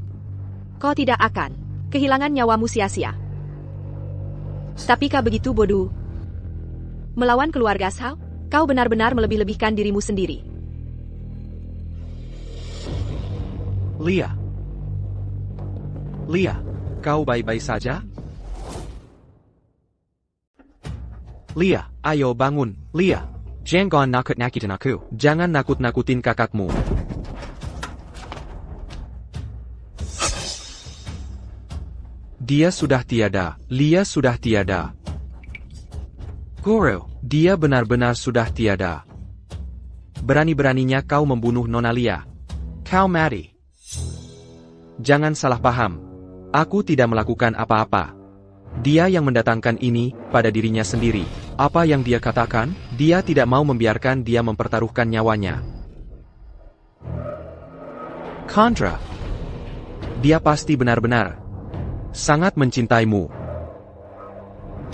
Speaker 2: kau tidak akan kehilangan nyawamu sia-sia. Tapi kau begitu bodoh. Melawan keluarga Shao, kau benar-benar melebih-lebihkan dirimu sendiri.
Speaker 1: Lia. Lia, kau baik-baik saja? Lia, ayo bangun, Lia. Jangan nakut-nakutin aku. Jangan nakut-nakutin kakakmu. Dia sudah tiada. Lia sudah tiada. Guru, dia benar-benar sudah tiada. Berani-beraninya kau membunuh Nona Lia. Kau mati. Jangan salah paham. Aku tidak melakukan apa-apa. Dia yang mendatangkan ini pada dirinya sendiri. Apa yang dia katakan, dia tidak mau membiarkan dia mempertaruhkan nyawanya. Chandra. Dia pasti benar-benar sangat mencintaimu.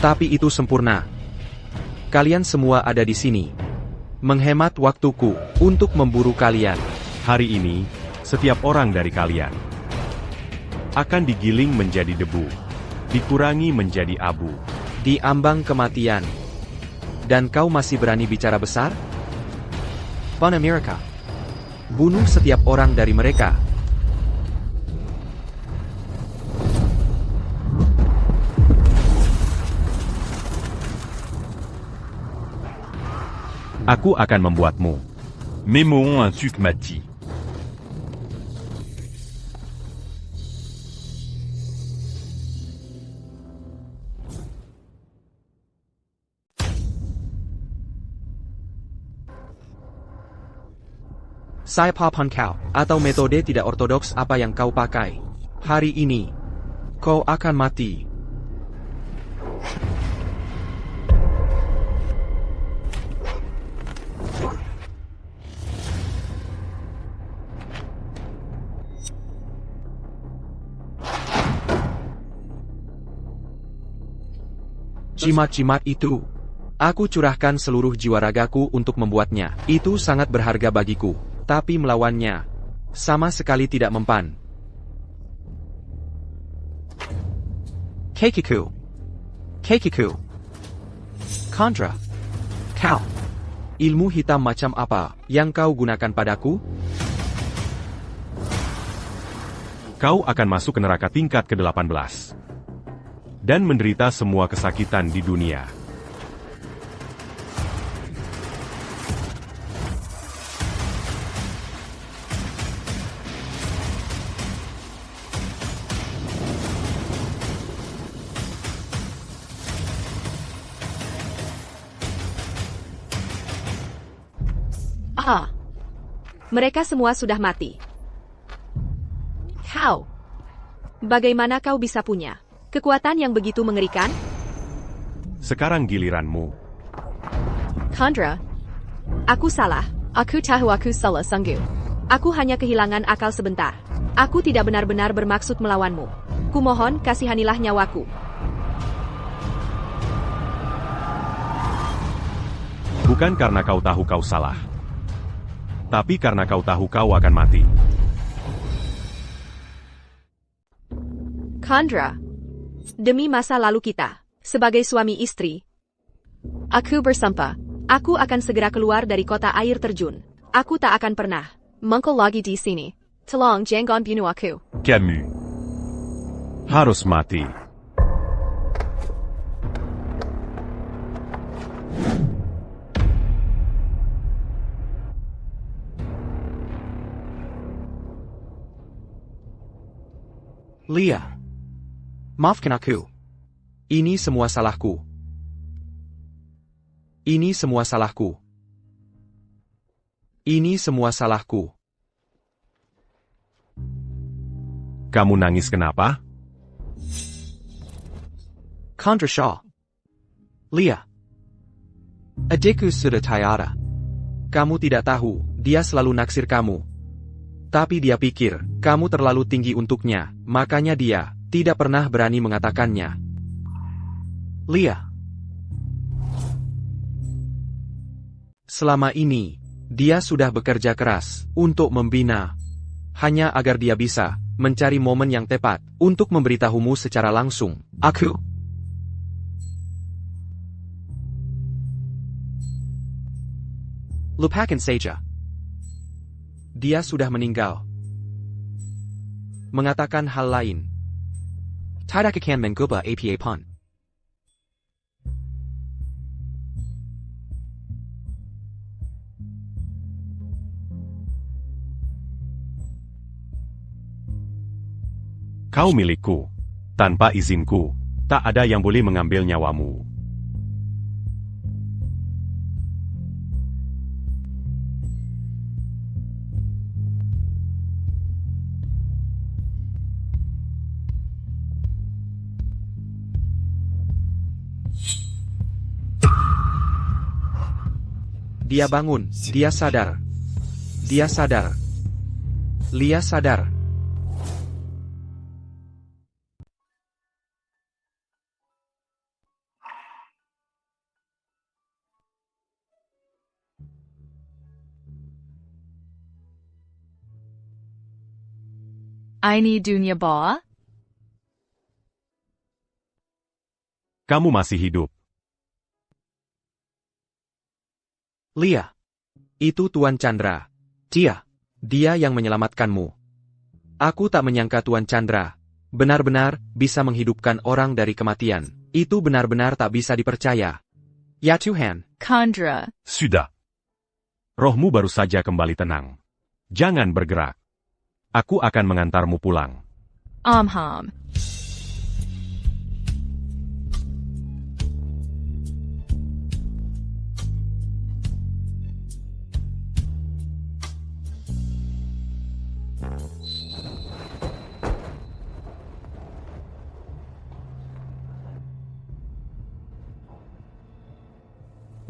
Speaker 1: Tapi itu sempurna. Kalian semua ada di sini. Menghemat waktuku untuk memburu kalian.
Speaker 3: Hari ini, setiap orang dari kalian akan digiling menjadi debu. Dikurangi menjadi abu.
Speaker 1: Di ambang kematian. Dan kau masih berani bicara besar? Pan America. Bunuh setiap orang dari mereka.
Speaker 3: Aku akan membuatmu.
Speaker 5: Mémoron un Tukmati.
Speaker 1: Saya papan kau, atau metode tidak ortodoks apa yang kau pakai. Hari ini, kau akan mati. Jimat-jimat itu. Aku curahkan seluruh jiwa ragaku untuk membuatnya. Itu sangat berharga bagiku. Tapi melawannya, sama sekali tidak mempan. Keikiku. Keikiku. Chandra. Kau. Ilmu hitam macam apa yang kau gunakan padaku?
Speaker 3: Kau akan masuk ke neraka tingkat ke-18. Dan menderita semua kesakitan di dunia.
Speaker 2: Mereka semua sudah mati. Kau. Bagaimana kau bisa punya kekuatan yang begitu mengerikan?
Speaker 3: Sekarang giliranmu.
Speaker 2: Chandra. Aku salah. Aku tahu aku salah sungguh. Aku hanya kehilangan akal sebentar. Aku tidak benar-benar bermaksud melawanmu. Kumohon kasihanilah nyawaku.
Speaker 3: Bukan karena kau tahu kau salah. Tapi karena kau tahu kau akan mati.
Speaker 2: Chandra. Demi masa lalu kita, sebagai suami istri, aku bersumpah, aku akan segera keluar dari kota air terjun. Aku tak akan pernah mengkol lagi di sini. Tolong jangan bunuh aku.
Speaker 5: Camus.
Speaker 3: Harus mati.
Speaker 1: Lia. Maafkan aku. Ini semua salahku. Ini semua salahku. Ini semua salahku.
Speaker 3: Kamu nangis kenapa?
Speaker 1: Chandra Shah. Lia. Adikku sudah tiada. Kamu tidak tahu, dia selalu naksir kamu. Tapi dia pikir, kamu terlalu tinggi untuknya, makanya dia tidak pernah berani mengatakannya. Lia. Selama ini, dia sudah bekerja keras untuk membina. Hanya agar dia bisa mencari momen yang tepat untuk memberitahumu secara langsung. Aku. Lupakan saja. Dia sudah meninggal. Mengatakan hal lain. Tidak akan mengubah apa pun.
Speaker 3: Kau milikku. Tanpa izinku, tak ada yang boleh mengambil nyawamu.
Speaker 1: Dia bangun, dia sadar. Dia sadar. Lia sadar.
Speaker 4: Ini dunia bawah?
Speaker 3: Kamu masih hidup.
Speaker 1: Lia. Itu Tuan Chandra. Dia yang menyelamatkanmu. Aku tak menyangka Tuan Chandra benar-benar bisa menghidupkan orang dari kematian. Itu benar-benar tak bisa dipercaya. Ya Tuhan.
Speaker 4: Chandra,
Speaker 5: Suda.
Speaker 3: Rohmu baru saja kembali tenang. Jangan bergerak. Aku akan mengantarmu pulang.
Speaker 4: Amham.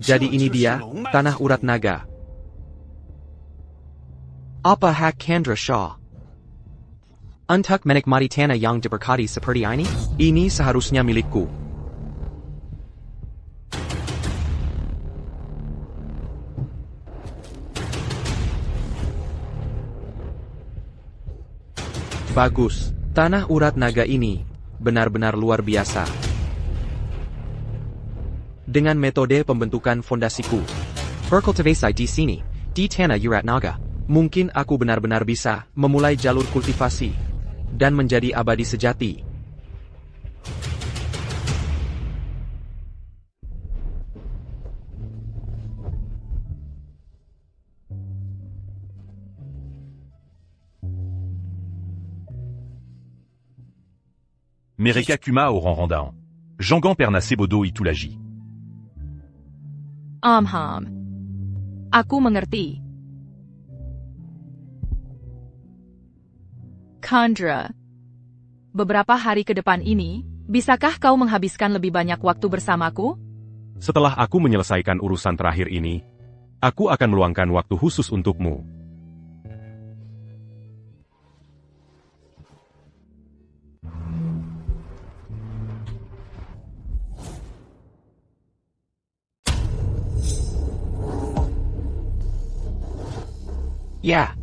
Speaker 1: Jadi ini dia, tanah urat naga. Apa hak Chandra Shah? Untuk menikmati tanah yang diberkati seperti ini? Ini seharusnya milikku. Bagus, tanah urat naga ini benar-benar luar biasa. Dengan metode pembentukan fondasiku, berkultivasi di sini, di tanah urat naga, mungkin aku benar-benar bisa memulai jalur kultivasi dan menjadi abadi sejati.
Speaker 5: Mereka Kuma au Ranrandan. Jangan pernah sebodoh itu lagi.
Speaker 4: Amham. Aku mengerti. Chandra, beberapa hari ke depan ini, bisakah kau menghabiskan lebih banyak waktu bersamaku?
Speaker 3: Setelah aku menyelesaikan urusan terakhir ini, aku akan meluangkan waktu khusus untukmu.
Speaker 1: Ya.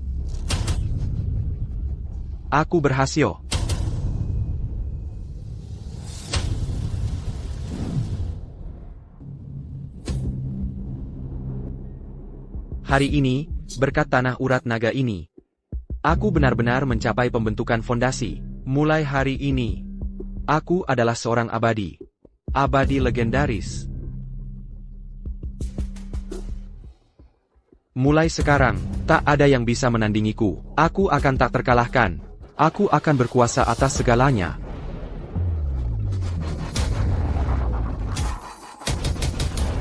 Speaker 1: Aku berhasil. Hari ini, berkat tanah urat naga ini, aku benar-benar mencapai pembentukan fondasi. Mulai hari ini, aku adalah seorang abadi. Abadi legendaris. Mulai sekarang, tak ada yang bisa menandingiku. Aku akan tak terkalahkan. Aku akan berkuasa atas segalanya.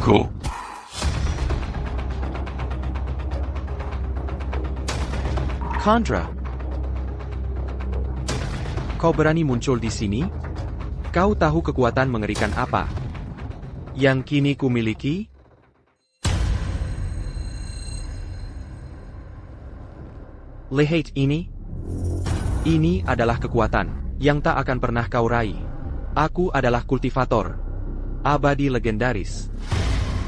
Speaker 5: Go.
Speaker 1: Chandra. Kau berani muncul di sini? Kau tahu kekuatan mengerikan apa yang kini kumiliki? Lihat ini. Ini adalah kekuatan yang tak akan pernah kau raih. Aku adalah kultivator abadi legendaris.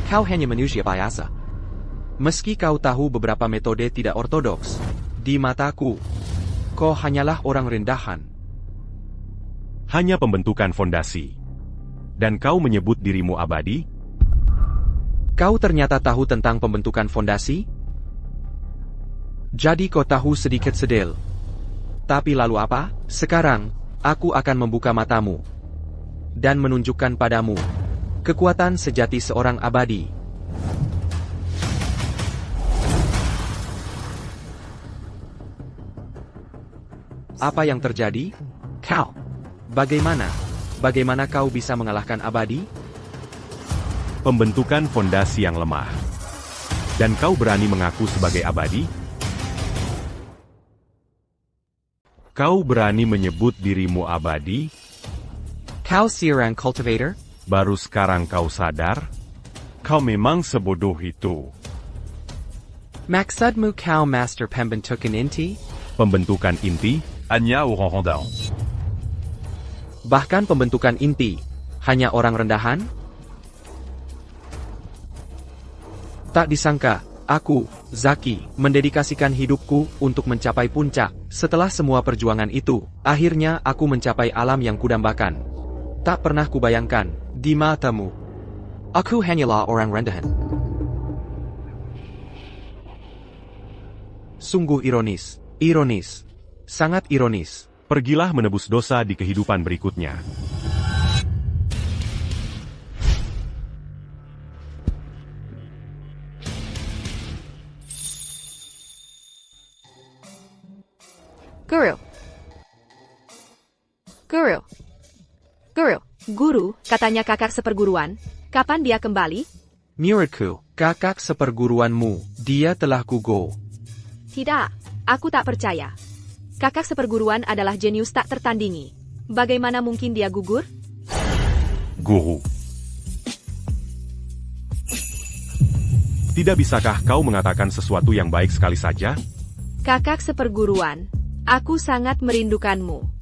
Speaker 1: Kau hanya manusia biasa. Meski kau tahu beberapa metode tidak ortodoks, di mataku, kau hanyalah orang rendahan.
Speaker 3: Hanya pembentukan fondasi. Dan kau menyebut dirimu abadi?
Speaker 1: Kau ternyata tahu tentang pembentukan fondasi? Jadi kau tahu sedikit sedel. Tapi lalu apa? Sekarang, aku akan membuka matamu dan menunjukkan padamu kekuatan sejati seorang abadi. Apa yang terjadi? Kau. Bagaimana? Bagaimana kau bisa mengalahkan abadi?
Speaker 3: Pembentukan fondasi yang lemah. Dan kau berani mengaku sebagai abadi? Kau berani menyebut dirimu abadi?
Speaker 1: Kau seorang cultivator?
Speaker 3: Baru sekarang kau sadar? Kau memang sebodoh itu.
Speaker 1: Maksudmu kau master pembentukan inti?
Speaker 3: Pembentukan inti?
Speaker 5: Anya au Ranrandan.
Speaker 1: Bahkan pembentukan inti, hanya orang rendahan? Tak disangka, aku, Zaki, mendedikasikan hidupku untuk mencapai puncak. Setelah semua perjuangan itu, akhirnya aku mencapai alam yang kudambakan. Tak pernah kubayangkan, Di matamu, aku hanyalah orang rendahan. Sungguh ironis, ironis, sangat ironis.
Speaker 3: Pergilah menebus dosa di kehidupan berikutnya.
Speaker 2: Guru. Guru. Guru. Guru, katanya kakak seperguruan. Kapan dia kembali?
Speaker 1: Muridku, kakak seperguruanmu, dia telah gugur.
Speaker 2: Tidak, aku tak percaya. Kakak seperguruan adalah jenius tak tertandingi. Bagaimana mungkin dia gugur?
Speaker 5: Guru.
Speaker 3: Tidak bisakah kau mengatakan sesuatu yang baik sekali saja?
Speaker 2: Kakak seperguruan, aku sangat merindukanmu.